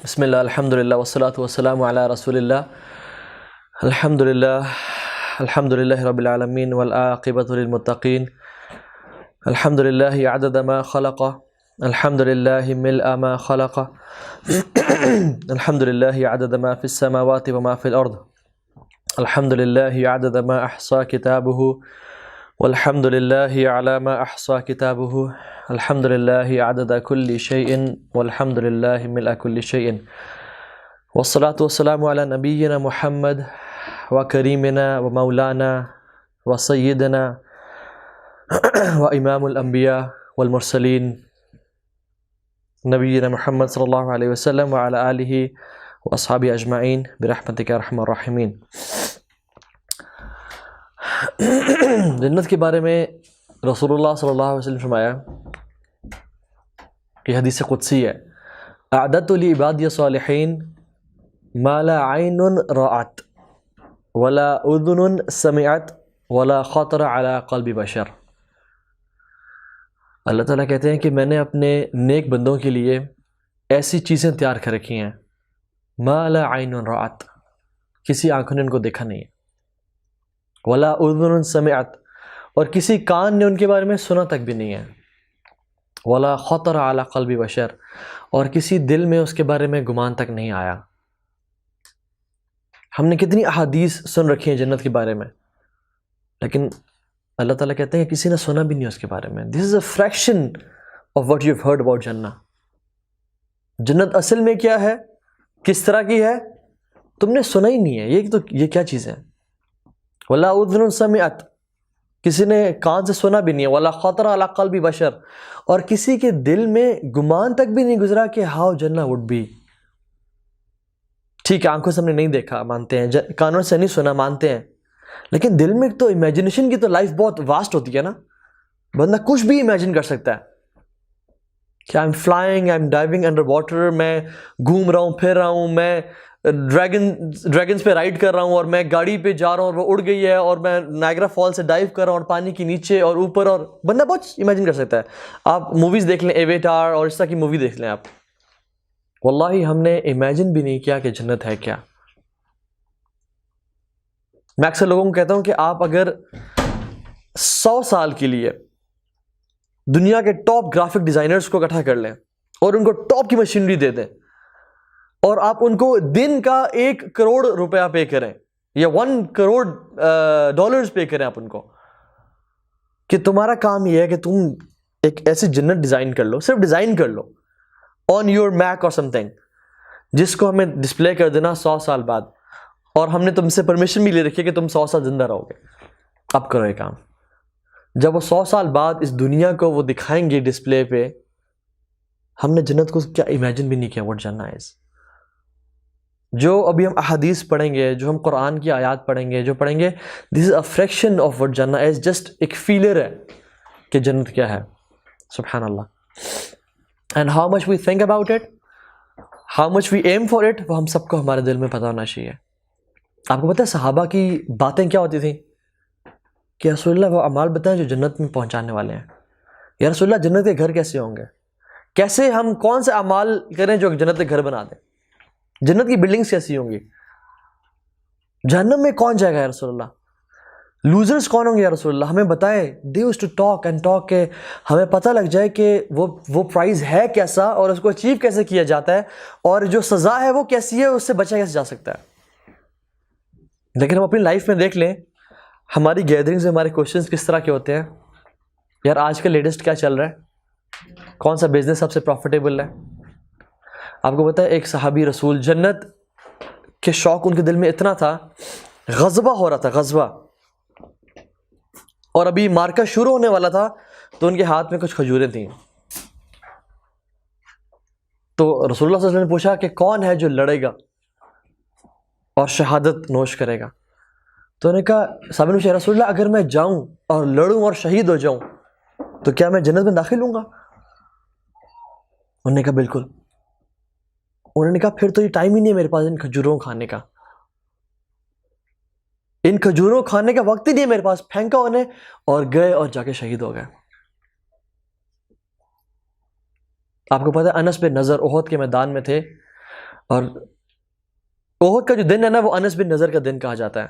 بسم اللہ الحمد للہ والصلاة والسلام علی رسول اللہ الحمد للہ رب العالمین والعاقبۃ للمتقین الحمد للہ عدد ما خلق الحمد للہ ملء ما خلق الحمد للہ عدد ما فی السماوات وما فی الارض الحمد للہ عدد ما احصى کتابہ والحمد للہ علی ما احصى کتابہ الحمد للہ عدد کل شیء والحمد للہ ملء کل شیء والصلاة والسلام علی نبینا محمد وکریمنا ومولانا وسیدنا وامام الانبیاء والمرسلین نبینا محمد صلی اللہ علیہ وسلم وعلی آلہ واصحابہ اجمعین برحمتک یا ارحم الراحمین۔ جنت کے بارے میں رسول اللہ صلی اللہ علیہ وسلم فرمایا، یہ حدیث قدسی ہے، اعددت لعبادی الصالحین ما لا عین رأت ولا اذن سمعت ولا خطر علی قلب بشر۔ اللہ تعالیٰ کہتے ہیں کہ میں نے اپنے نیک بندوں کے لیے ایسی چیزیں تیار کر رکھی ہیں ما لا عین رأت، کسی آنکھوں نے ان کو دیکھا نہیں ہے، ولا اذن سمعت، اور کسی کان نے ان کے بارے میں سنا تک بھی نہیں ہے، ولا خطر علی قلب بشر، اور کسی دل میں اس کے بارے میں گمان تک نہیں آیا۔ ہم نے کتنی احادیث سن رکھی ہیں جنت کے بارے میں، لیکن اللہ تعالیٰ کہتے ہیں کہ کسی نے سنا بھی نہیں اس کے بارے میں۔ This is a fraction of what you have heard about جنہ۔ جنت اصل میں کیا ہے، کس طرح کی ہے، تم نے سنا ہی نہیں ہے۔ یہ کیا چیز ہے؟ ولا اذن سمعت، کسی نے کان سے سنا بھی نہیں ہے، ولا خطر علی قلب بشر، اور کسی کے دل میں گمان تک بھی نہیں گزرا کہ ہاؤ جنہ وڈ بی۔ ٹھیک ہے، آنکھوں سے ہم نے نہیں دیکھا، مانتے ہیں، کانوں سے نہیں سنا، مانتے ہیں، لیکن دل میں تو امیجنیشن کی تو لائف بہت واسٹ ہوتی ہے نا، بندہ کچھ بھی امیجن کر سکتا ہے کہ I am flying, I am diving under water, میں گھوم رہا ہوں، پھر رہا ہوں، میں ڈریگنز پہ رائڈ کر رہا ہوں، اور میں گاڑی پہ جا رہا ہوں اور وہ اڑ گئی ہے، اور میں نائگرا فال سے ڈائیو کر رہا ہوں، اور پانی کے نیچے اور اوپر، اور بندہ بہت امیجن کر سکتا ہے۔ آپ موویز دیکھ لیں، ایویٹار اور اس طرح کی مووی دیکھ لیں آپ، واللہ ہم نے امیجن بھی نہیں کیا کہ جنت ہے کیا۔ میں اکثر لوگوں کو کہتا ہوں کہ آپ اگر 100 سال کے لیے دنیا کے ٹاپ گرافک ڈیزائنرز کو اکٹھا کر لیں اور ان کو ٹاپ کی مشینری دے دیں، اور آپ ان کو دن کا 1 کروڑ روپیہ پے کریں یا 1 کروڑ ڈالرز پے کریں آپ ان کو، کہ تمہارا کام یہ ہے کہ تم ایک ایسی جنت ڈیزائن کر لو، صرف ڈیزائن کر لو آن یور میک اور سم تھنگ، جس کو ہمیں ڈسپلے کر دینا 100 سال بعد، اور ہم نے تم سے پرمیشن بھی لے رکھی ہے کہ تم 100 سال زندہ رہو گے، اب کرو یہ کام۔ جب وہ 100 سال بعد اس دنیا کو وہ دکھائیں گے ڈسپلے پہ، ہم نے جنت کو کیا امیجن بھی نہیں کیا what جنہ is۔ جو ابھی ہم احادیث پڑھیں گے، جو ہم قرآن کی آیات پڑھیں گے، جو پڑھیں گے، this is a fraction of what جنہ is، جسٹ ایک فیلر ہے کہ جنت کیا ہے۔ سبحان اللہ۔ And how much we think about it, how much we aim for it, وہ ہم سب کو ہمارے دل میں پتہ ہونا چاہیے۔ آپ کو پتہ ہے صحابہ کی باتیں کیا ہوتی تھیں کہ رسول اللہ وہ اعمال بتائیں جو جنت میں پہنچانے والے ہیں۔ یا رسول اللہ جنت کے گھر کیسے ہوں گے، کیسے ہم کون سے اعمال کریں جو جنت کے گھر بنا دیں، جنت کی بلڈنگز کیسی ہوں گی، جہنم میں کون جائے گا یا رسول اللہ، لوزرز کون ہوں گے یا رسول اللہ، ہمیں بتائیں۔ They used to talk and talk, کہ ہمیں پتہ لگ جائے کہ وہ پرائز ہے کیسا، اور اس کو اچیو کیسے کیا جاتا ہے، اور جو سزا ہے وہ کیسی ہے، اس سے بچا کیسے جا سکتا ہے۔ لیکن ہم اپنی لائف میں دیکھ لیں، ہماری گیدرنگز میں ہمارے کوشچنز کس طرح کے ہوتے ہیں، یار آج کا لیٹسٹ کیا چل رہا ہے، کون سا بزنس سب سے پروفیٹیبل ہے۔ آپ کو پتہ ہے ایک صحابی رسول، جنت کے شوق ان کے دل میں اتنا تھا، غزوہ ہو رہا تھا، غزوہ، اور ابھی مارکا شروع ہونے والا تھا، تو ان کے ہاتھ میں کچھ کھجوریں تھیں، تو رسول اللہ صلی اللہ علیہ وسلم نے پوچھا کہ کون ہے جو لڑے گا اور شہادت نوش کرے گا، تو انہوں نے کہا، صحابہ نے پوچھا رسول اللہ اگر میں جاؤں اور لڑوں اور شہید ہو جاؤں تو کیا میں جنت میں داخل ہوں گا؟ انہوں نے کہا بالکل۔ انہوں نے کہا پھر تو یہ ٹائم ہی نہیں ہے میرے پاس ان کھجوروں کھانے کا، ان کھجوروں کھانے کا وقت ہی نہیں ہے میرے پاس، پھینکا انہیں اور گئے اور جا کے شہید ہو گئے۔ آپ کو پتہ ہے انس بن نضر احد کے میدان میں تھے، اور احد کا جو دن ہے نا وہ انس بن نضر کا دن کہا جاتا ہے.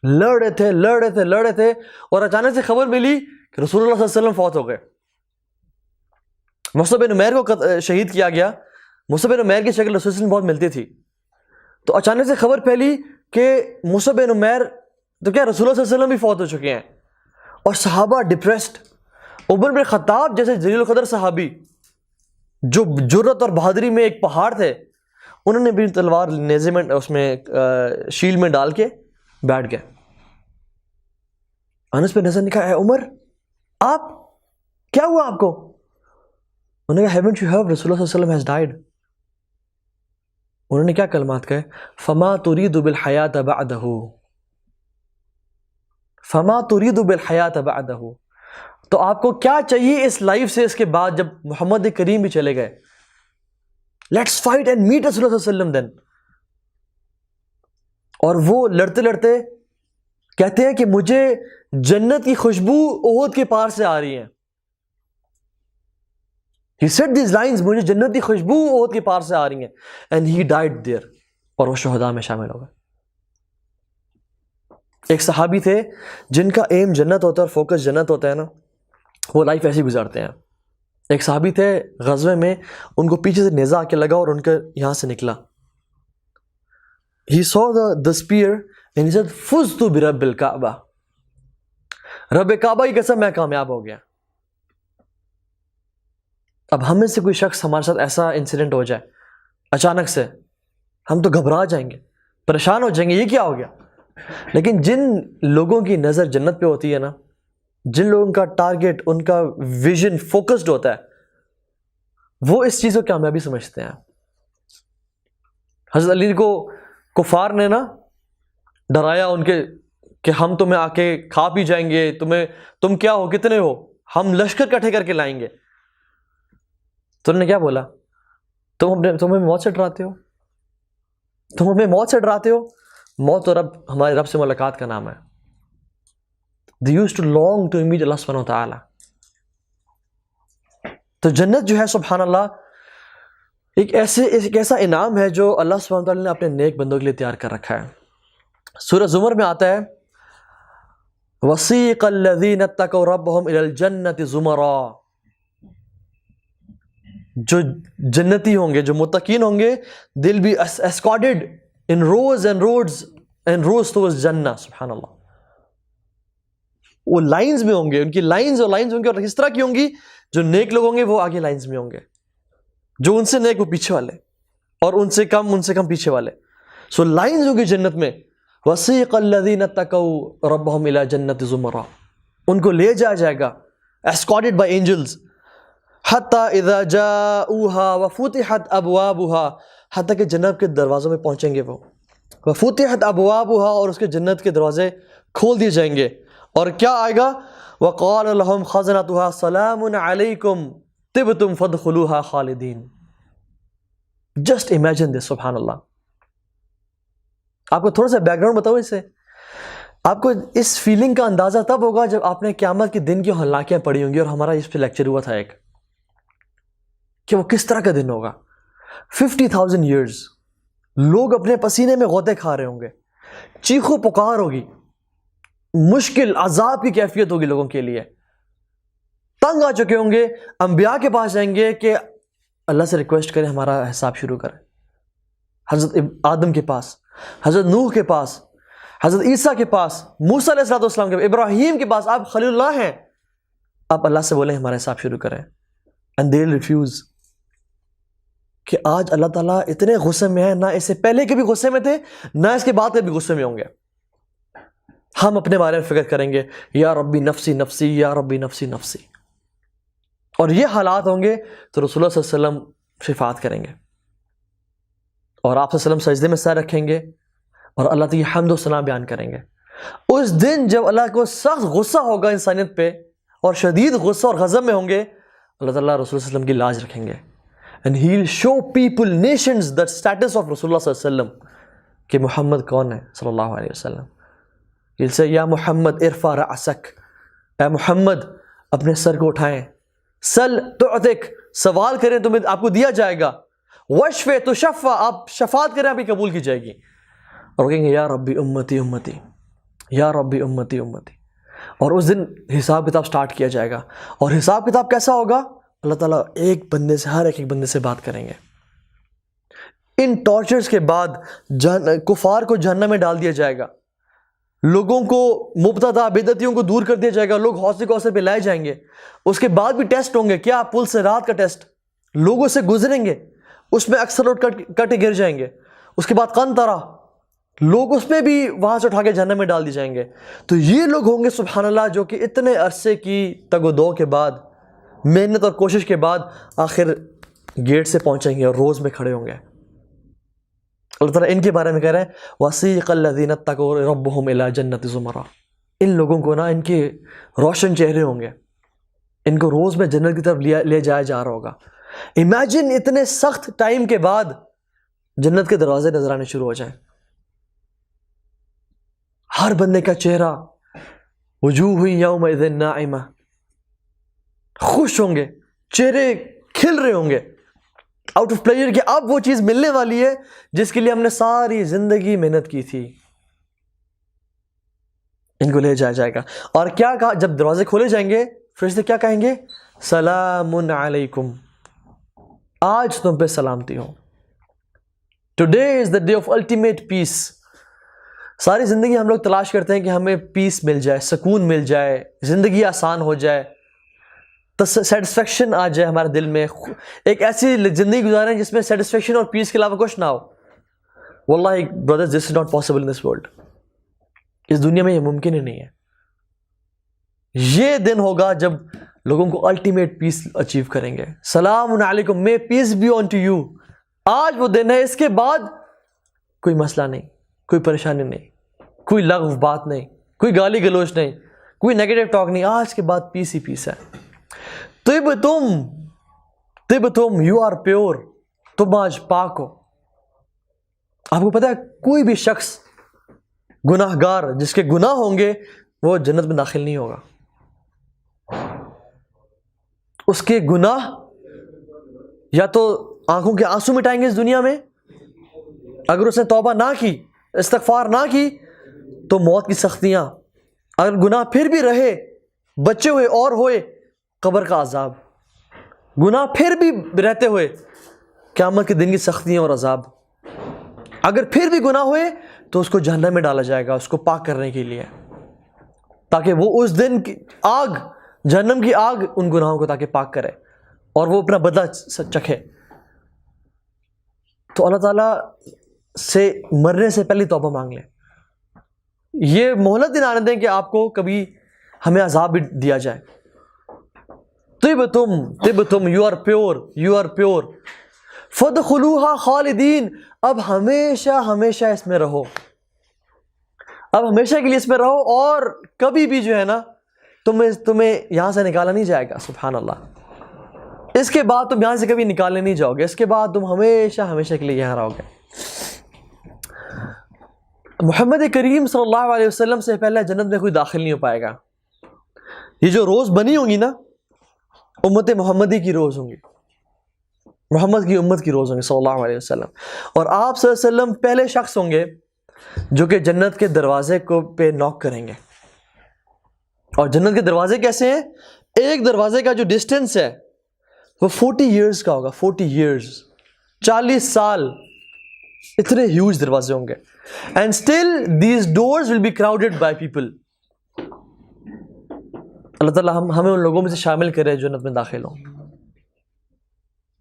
لڑ رہے تھے اور اچانک سے خبر ملی کہ رسول اللہ صلی اللہ علیہ وسلم فوت ہو گئے. مصعب بن عمیر کو شہید کیا گیا. مصعب بن عمیر کی شکل رسول اللہ بہت ملتی تھی. تو اچانک سے خبر پھیلی کہ مصعب بن عمیر تو کیا رسول اللہ صلی اللہ علیہ وسلم بھی فوت ہو چکے ہیں. اور صحابہ ڈپریسڈ. عمر بن خطاب جیسے جلیل القدر صحابی جو جرت اور بہادری میں ایک پہاڑ تھے, انہوں نے بھی تلوار نیزے میں اس میں شیل میں ڈال کے بیٹھ گئے. انس پہ نظر نکلا, اے عمر آپ کیا ہوا آپ کو؟ انہوں نے کہا haven't you heard رسول اللہ صلی اللہ علیہ وسلم has died. انہوں نے کیا کلمات کہے؟ فما تريد بالحیاة بعدہ, فما تريد بالحیاة بعدہ. تو آپ کو کیا چاہیے اس لائف سے اس کے بعد جب محمد کریم بھی چلے گئے؟ لیٹس فائٹ اینڈ میٹ رسول اللہ صلی اللہ علیہ وسلم دین. اور وہ لڑتے لڑتے کہتے ہیں کہ مجھے جنت کی خوشبو احد کے پار سے آ رہی ہے. He said these lines, مجھے جنت کی خوشبو احد کے پار سے آ رہی ہیں. And he died there. اور وہ شہداء میں شامل ہو گئے. ایک صحابی تھے جن کا ایم جنت ہوتا ہے اور فوکس جنت ہوتا ہے نا, وہ لائف ایسی گزارتے ہیں. ایک صحابی تھے غزوے میں, ان کو پیچھے سے نیزہ آ کے لگا اور ان کا یہاں سے نکلا. He saw the spear and he said فزت برب الکعبہ, رب کعبہ کی قسم میں کامیاب ہو گیا. اب ہم میں سے کوئی شخص ہمارے ساتھ ایسا انسیڈنٹ ہو جائے اچانک سے, ہم تو گھبرا جائیں گے, پریشان ہو جائیں گے, یہ کیا ہو گیا. لیکن جن لوگوں کی نظر جنت پہ ہوتی ہے نا, جن لوگوں کا ٹارگٹ, ان کا ویژن فوکسڈ ہوتا ہے, وہ اس چیز کو کامیابی سمجھتے ہیں. حضرت علی کو کفار نے نا ڈرایا ان کے کہ ہم تمہیں آ کے کھا پی جائیں گے, تم کیا ہو, کتنے ہو, ہم لشکر اکٹھے کر کے لائیں گے. تو انہوں نے کیا بولا, تم ہمیں موت سے ڈراتے ہو, تم ہمیں موت سے ڈراتے ہو. موت تو ہمارے رب سے ملاقات کا نام ہے. They used to long to meet Allah subhanahu wa ta'ala. تو جنت جو ہے سبحان اللہ ایک ایسا انعام ہے جو اللہ سبحانہ وتعالی نے اپنے نیک بندوں کے لیے تیار کر رکھا ہے. سورہ زمر میں آتا ہے وَسِيقَ الَّذِينَ اتَّقَوْا رَبَّهُمْ إِلَى الْجَنَّةِ زُمَرًا. جو جنتی ہوں گے, جو متقین ہوں گے, they'll be escorted in rows and rows towards Jannah. سبحان اللہ. وہ لائنز میں ہوں گے, ان کی لائنز ہوں گے, اور اس طرح کی ہوں گی جو نیک لوگ ہوں گے وہ آگے لائنز میں ہوں گے, جو ان سے نیک وہ پیچھے والے, اور ان سے کم پیچھے والے. سو لائنز ہوں گی جنت میں. وَسِيقَ الَّذِينَ اتَّقَوْا رَبَّهُمْ إِلَى جَنَّةِ زُمَرًا. ان کو لے جایا جائے گا escorted by angels. حَتَّى إِذَا جَاءُوهَا وَفُتِحَتْ أَبْوَابُهَا. حتیٰ کہ جنت کے دروازوں میں پہنچیں گے وہ. وَفُتِحَتْ أَبْوَابُهَا, اور اس کے جنت کے دروازے کھول دیے جائیں گے. اور کیا آئے گا؟ وَقَالَ لَهُمْ خَزَنَتُهَا سَلَامٌ عَلَيْكُمْ طِبْتُمْ فَادْخُلُوهَا خَالِدِينَ. Just imagine this, سبحان اللہ. آپ کو تھوڑا سا بیک گراؤنڈ بتاؤں اس سے, آپ کو اس فیلنگ کا اندازہ تب ہوگا جب آپ نے قیامت کے دن کی ہلاکیاں پڑھی ہوں گی, اور ہمارا اس پہ لیکچر ہوا تھا ایک, کہ وہ کس طرح کا دن ہوگا. 50,000 years لوگ اپنے پسینے میں غوطے کھا رہے ہوں گے, چیخو پکار ہوگی, مشکل عذاب کی کیفیت ہوگی لوگوں کے لیے, تنگ آ چکے ہوں گے, انبیاء کے پاس جائیں گے کہ اللہ سے ریکویسٹ کریں ہمارا حساب شروع کریں. حضرت آدم کے پاس, حضرت نوح کے پاس, حضرت عیسیٰ کے پاس, موسیٰ علیہ السلام کے پاس, ابراہیم کے پاس, آپ خلیل اللہ ہیں, آپ اللہ سے بولیں ہمارا حساب شروع کریں. and they'll refuse. کہ آج اللہ تعالیٰ اتنے غصے میں ہیں, نہ اس سے پہلے کے بھی غصے میں تھے, نہ اس کے بعد کے بھی غصے میں ہوں گے. ہم اپنے بارے میں فکر کریں گے, یا ربی نفسی نفسی, یا ربی نفسی نفسی. اور یہ حالات ہوں گے تو رسول اللہ صلی اللہ علیہ وسلم شفاعت کریں گے, اور آپ صلی اللہ علیہ وسلم سجدے میں سر رکھیں گے, اور اللہ تعالیٰ کی حمد و ثنا بیان کریں گے. اس دن جب اللہ کو سخت غصہ ہوگا انسانیت پہ, اور شدید غصہ اور غضب میں ہوں گے, اللہ تعالیٰ رسول اللہ صلی اللہ علیہ وسلم کی لاج رکھیں گے. And he'll show people, nations, the status of Rasulullah صلی اللہ علیہ وسلم, کہ محمد کون ہے صلی اللہ علیہ وسلم. He'll say, یا محمد ارفع رأسک, اے محمد اپنے سر کو اٹھائیں, سل تعطک, سوال کریں تمہیں آپ کو دیا جائے گا، وشفع تشفع آپ شفاعت کریں آپ کی قبول کی جائے گی، اور کہیں گے یا ربی امتی امتی، یا ربی امتی امتی، اور اس دن حساب کتاب سٹارٹ کیا جائے گا. اور حساب کتاب کیسا ہوگا؟ اللہ تعالیٰ ایک بندے سے، ہر ایک بندے سے بات کریں گے. ان ٹارچرز کے بعد کفار کو جہنم میں ڈال دیا جائے گا، لوگوں کو مبتدا بدعتیوں کو دور کر دیا جائے گا، لوگ حوض کوثر پہ لائے جائیں گے. اس کے بعد بھی ٹیسٹ ہوں گے، کیا پل سے رات کا ٹیسٹ، لوگوں سے گزریں گے، اس میں اکثر لوگ کٹ گر جائیں گے. اس کے بعد قنطرہ، لوگ اس میں بھی وہاں سے اٹھا کے جہنم میں ڈال دی جائیں گے. تو یہ لوگ ہوں گے سبحان اللہ جو کہ اتنے عرصے کی تگ و دو کے بعد، محنت اور کوشش کے بعد آخر گیٹ سے پہنچیں گے اور روز میں کھڑے ہوں گے. اللہ تعالیٰ ان کے بارے میں کہہ رہے ہیں وَسِيقَ الَّذِينَ اتَّقَوْا رَبَّهُمْ إِلَىٰ جَنَّةِ زُمَرًا. ان لوگوں کو نا ان کے روشن چہرے ہوں گے، ان کو روز میں جنت کی طرف لے جایا جا رہا ہوگا. امیجن اتنے سخت ٹائم کے بعد جنت کے دروازے نظر آنے شروع ہو جائیں، ہر بندے کا چہرہ وجوہ یومئذ ناعمہ، خوش ہوں گے، چہرے کھل رہے ہوں گے آؤٹ آف پلیجر کہ اب وہ چیز ملنے والی ہے جس کے لیے ہم نے ساری زندگی محنت کی تھی. ان کو لے جایا جائے گا. اور کیا کہا جب دروازے کھولے جائیں گے فرشتے کیا کہیں گے؟ سلام علیکم، آج تم پہ سلامتی ہو. Today is the day of ultimate peace. ساری زندگی ہم لوگ تلاش کرتے ہیں کہ ہمیں پیس مل جائے، سکون مل جائے، زندگی آسان ہو جائے، سیٹسفیکشن آ جائے ہمارے دل میں، ایک ایسی زندگی گزاریں جس میں سیٹسفیکشن اور پیس کے علاوہ کچھ نہ ہو. واللہ brothers this is not possible in this world. اس دنیا میں یہ ممکن ہی نہیں ہے. یہ دن ہوگا جب لوگوں کو الٹیمیٹ پیس اچیو کریں گے. سلام علیکم، may peace be unto you. آج وہ دن ہے، اس کے بعد کوئی مسئلہ نہیں، کوئی پریشانی نہیں، کوئی لغو بات نہیں، کوئی گالی گلوچ نہیں، کوئی نیگیٹو ٹاک نہیں. آج کے بعد پیس ہی پیس ہے. طب تم یو آر پیور، تم آج پاک ہو. آپ کو پتا ہے کوئی بھی شخص گناہ گار جس کے گناہ ہوں گے وہ جنت میں داخل نہیں ہوگا. اس کے گناہ یا تو آنکھوں کے آنسو مٹائیں گے اس دنیا میں، اگر اس نے توبہ نہ کی، استغفار نہ کی تو موت کی سختیاں، اگر گناہ پھر بھی رہے، بچے ہوئے اور ہوئے، قبر کا عذاب، گناہ پھر بھی رہتے ہوئے قیامت کے دن کی سختیاں اور عذاب، اگر پھر بھی گناہ ہوئے تو اس کو جہنم میں ڈالا جائے گا اس کو پاک کرنے کے لیے، تاکہ وہ اس دن کی آگ، جہنم کی آگ ان گناہوں کو تاکہ پاک کرے اور وہ اپنا بدلہ چکھے. تو اللہ تعالیٰ سے مرنے سے پہلے توبہ مانگ لیں. یہ مہلت دلانے دیں کہ آپ کو کبھی ہمیں عذاب بھی دیا جائے. طب تم you are pure, you are pure. فادخلوها خالدین، اب ہمیشہ ہمیشہ اس میں رہو، اب ہمیشہ کے لیے اس میں رہو، اور کبھی بھی جو ہے نا تمہیں یہاں سے نکالا نہیں جائے گا. سبحان اللہ. اس کے بعد تم یہاں سے کبھی نکالنے نہیں جاؤ گے، اس کے بعد تم ہمیشہ ہمیشہ کے لیے یہاں رہو گے. محمد کریم صلی اللہ علیہ وسلم سے پہلے جنت میں کوئی داخل نہیں ہو پائے گا. یہ جو روز بنی ہوں گی نا، امت محمدی کی روز ہوں گی، محمد کی امت کی روز ہوں گی صلی اللہ علیہ وسلم. اور آپ صلی اللہ علیہ وسلم پہلے شخص ہوں گے جو کہ جنت کے دروازے کو پہ نوک کریں گے. اور جنت کے دروازے کیسے ہیں؟ ایک دروازے کا جو ڈسٹینس ہے وہ 40 ایئرز کا ہوگا. 40 ایئرز، 40 سال. اتنے ہیوج دروازے ہوں گے. And still these doors will be crowded by people. اللہ تعالیٰ ہمیں ان لوگوں میں سے شامل کرے جو جنت میں داخل ہوں.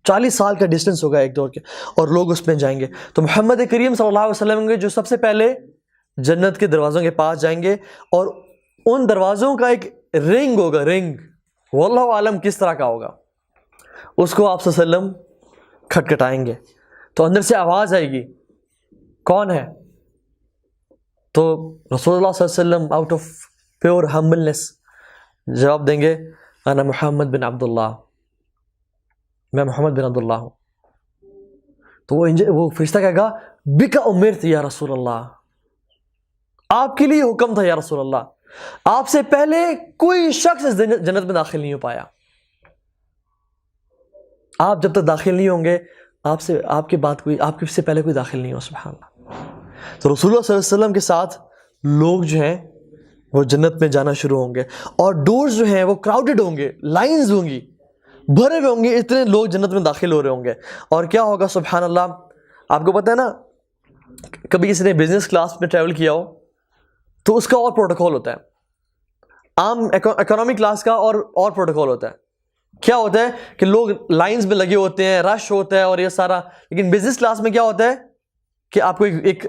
40 سال کا ڈسٹینس ہوگا ایک دور کے، اور لوگ اس میں جائیں گے. تو محمد کریم صلی اللہ علیہ وسلم کے جو سب سے پہلے جنت کے دروازوں کے پاس جائیں گے، اور ان دروازوں کا ایک رنگ ہوگا، رنگ واللہ عالم کس طرح کا ہوگا. اس کو آپ صلی اللہ علیہ وسلم کھٹکھٹائیں گے تو اندر سے آواز آئے گی، کون ہے؟ تو رسول اللہ صلی اللہ علیہ وسلم آؤٹ آف پیور ہمبلنس جواب دیں گے، انا محمد بن عبداللہ، میں محمد بن عبداللہ ہوں. تو وہ فرشتہ کہے گا بکا امرت یا رسول اللہ، آپ کے لیے حکم تھا یا رسول اللہ، آپ سے پہلے کوئی شخص اس جنت میں داخل نہیں ہو پایا. آپ جب تک داخل نہیں ہوں گے آپ سے پہلے کوئی داخل نہیں ہو. سبحان اللہ. تو رسول اللہ صلی اللہ علیہ وسلم کے ساتھ لوگ جو ہیں وہ جنت میں جانا شروع ہوں گے, اور ڈورز جو ہیں وہ کراؤڈڈ ہوں گے, لائنز ہوں گی, بھرے ہوئے ہوں گے, اتنے لوگ جنت میں داخل ہو رہے ہوں گے. اور کیا ہوگا سبحان اللہ, آپ کو پتہ ہے نا, کبھی کسی نے بزنس کلاس میں ٹریول کیا ہو تو اس کا اور پروٹوکول ہوتا ہے, عام اکانومی کلاس کا اور پروٹوکول ہوتا ہے. کیا ہوتا ہے کہ لوگ لائنز میں لگے ہوتے ہیں, رش ہوتا ہے اور یہ سارا. لیکن بزنس کلاس میں کیا ہوتا ہے کہ آپ کو ایک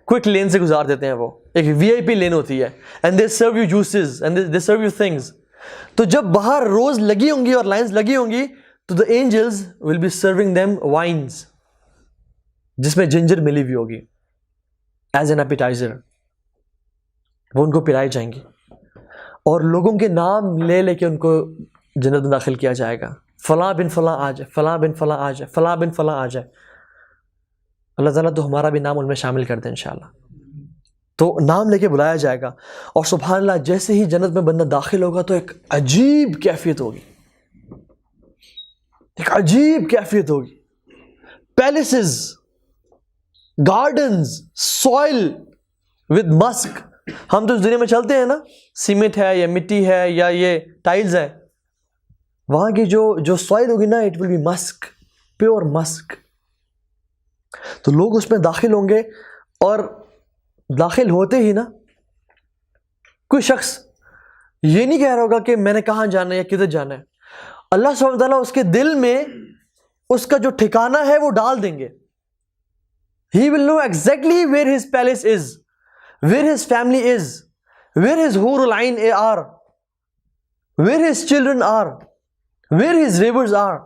کوئک لین سے گزار دیتے ہیں, وہ ایک وی آئی پی لین ہوتی ہے, and they serve you juices and they serve you things. تو جب باہر روز لگی ہوں گی اور لائنز لگی ہوں گی تو the angels will be serving them wines, جس میں جنجر ملی ہوئی ہوگی ایز این ایپیٹائزر. وہ ان کو پلائے جائیں گی اور لوگوں کے نام لے لے کے ان کو جنت میں داخل کیا جائے گا. فلاں بن فلاں آ جائے, فلاں بن فلاں آ جائے, فلاں بن فلاں آ جائے. اللہ تعالیٰ تو ہمارا بھی نام ان میں شامل کر دیں انشاءاللہ. تو نام لے کے بلایا جائے گا, اور سبحان اللہ جیسے ہی جنت میں بندہ داخل ہوگا تو ایک عجیب کیفیت ہوگی, ایک عجیب کیفیت ہوگی. پیلسز, گارڈنز, سوئل ود مسک. ہم تو اس دنیا میں چلتے ہیں نا, سیمنٹ ہے یا مٹی ہے یا یہ ٹائلز ہے, وہاں کی جو سوئل ہوگی نا, it will be musk, pure musk. تو لوگ اس میں داخل ہوں گے, اور داخل ہوتے ہی نا کوئی شخص یہ نہیں کہہ رہا ہوگا کہ میں نے کہاں جانا ہے یا کدھر جانا ہے. اللہ سبحانہ وتعالیٰ اس کے دل میں اس کا جو ٹھکانہ ہے وہ ڈال دیں گے. He will know exactly where his palace is, where his family is, where his hurul ain are, where his children are, where his rivers are.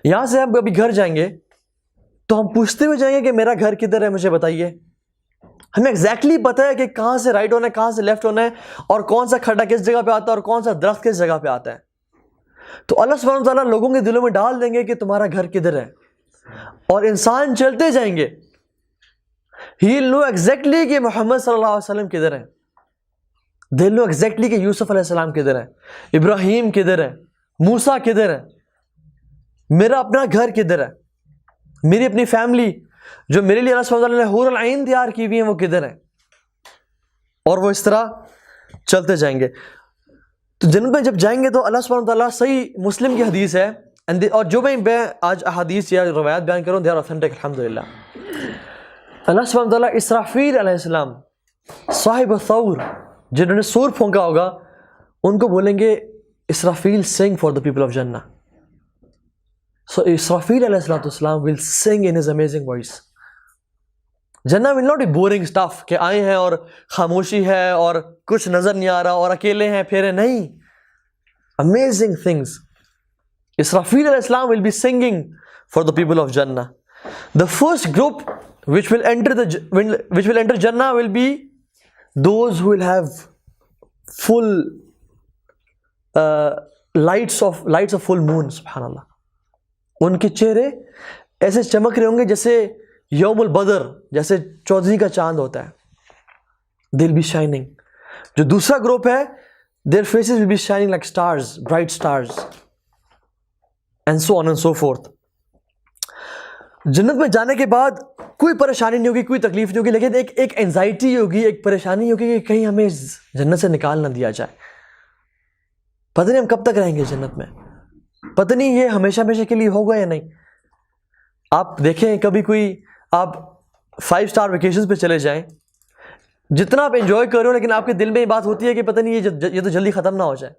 یہاں سے ہم کبھی گھر جائیں گے تو ہم پوچھتے ہوئے جائیں گے کہ میرا گھر کدھر ہے, مجھے بتائیے. ہمیں ایگزیکٹلی پتہ ہے کہ کہاں سے رائٹ ہونا ہے, کہاں سے لیفٹ ہونا ہے, اور کون سا کھڈا کس جگہ پہ آتا ہے اور کون سا درخت کس جگہ پہ آتا ہے. تو اللہ سبحانہ وتعالیٰ لوگوں کے دلوں میں ڈال دیں گے کہ تمہارا گھر کدھر ہے, اور انسان چلتے جائیں گے. He will know exactly کہ محمد صلی اللہ علیہ وسلم کدھر ہے. They will know exactly کہ یوسف علیہ السلام کدھر ہے, ابراہیم کدھر ہے, موسیٰ کدھر ہے, میرا اپنا گھر کدھر ہے, میری اپنی فیملی جو میرے لیے اللہ سبحانہ وتعالیٰ نے حور العین تیار کی ہوئی ہیں وہ کدھر ہے. اور وہ اس طرح چلتے جائیں گے. تو جنت میں جب جائیں گے تو اللہ سبحانہ وتعالیٰ, صحیح مسلم کی حدیث ہے, اور جو میں آج احادیث یا روایات بیان کروں دے آر اوتھینٹک الحمدللہ. اللہ سبحانہ وتعالیٰ اسرافیل علیہ السلام, صاحب الثور, جنہوں نے سور پھونکا ہوگا, ان کو بولیں گے اسرافیل سنگ فار دا پیپل آف جنہ. So Israfil alayhi salatu wasalam will sing in his amazing voice. جنہ will not be boring stuff کہ آئے ہیں اور خاموشی ہے اور کچھ نظر نہیں آ رہا اور اکیلے ہیں پھرے, نہیں. Amazing things. Israfil alayhi salam will be singing for the people of Jannah. The first group which will enter Jannah will be those who will have full lights of full moon. Subhanallah. ان کے چہرے ایسے چمک رہے ہوں گے جیسے یوم البدر, جیسے 14 کا چاند ہوتا ہے. they'll be shining. جو دوسرا گروپ ہے, their faces will be shining like stars, bright stars, and so on and so forth. جنت میں جانے کے بعد کوئی پریشانی نہیں ہوگی, کوئی تکلیف نہیں ہوگی, لیکن ایک انزائٹی ہوگی, ایک پریشانی ہوگی کہ کہیں ہمیں جنت سے نکال نہ دیا جائے. پتہ نہیں ہم کب تک رہیں گے جنت میں, پتہ نہیں یہ ہمیشہ کے لیے ہوگا یا نہیں. آپ دیکھیں کبھی کوئی آپ 5 اسٹار ویکیشنز پہ چلے جائیں, جتنا آپ انجوائے کر رہے ہو لیکن آپ کے دل میں یہ بات ہوتی ہے کہ پتہ نہیں یہ تو جلدی ختم نہ ہو جائے.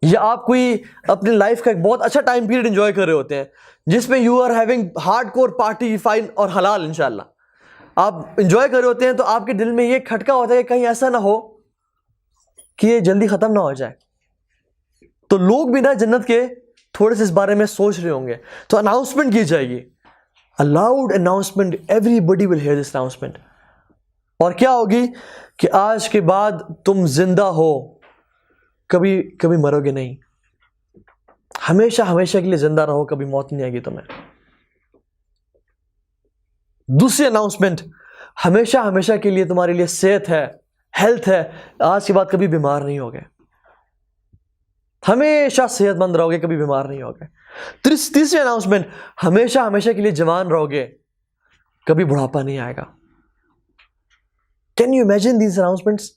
یا آپ کوئی اپنی لائف کا ایک بہت اچھا ٹائم پیریڈ انجوائے کر رہے ہوتے ہیں جس میں you are having hardcore party, fine اور حلال انشاءاللہ آپ انجوائے کر رہے ہوتے ہیں, تو آپ کے دل میں یہ کھٹکا ہوتا ہے کہ کہیں ایسا نہ ہو کہ یہ جلدی ختم نہ ہو جائے. تو لوگ بھی نا جنت کے تھوڑے سے اس بارے میں سوچ رہے ہوں گے, تو اناؤنسمنٹ کی جائے گی, allowed announcement, everybody will hear this announcement. اور کیا ہوگی کہ آج کے بعد تم زندہ ہو, کبھی مرو گے نہیں, ہمیشہ کے لیے زندہ رہو, کبھی موت نہیں آئے گی تمہیں. دوسری اناؤنسمنٹ, ہمیشہ کے لیے تمہارے لیے صحت ہے, ہیلتھ ہے, آج کے بعد کبھی بیمار نہیں ہوگے. ہمیشہ صحت مند رہو گے, کبھی بیمار نہیں ہوگے. تیسری اناؤنسمنٹ, ہمیشہ ہمیشہ کے لیے جوان رہو گے, کبھی بڑھاپا نہیں آئے گا. Can you imagine these announcements?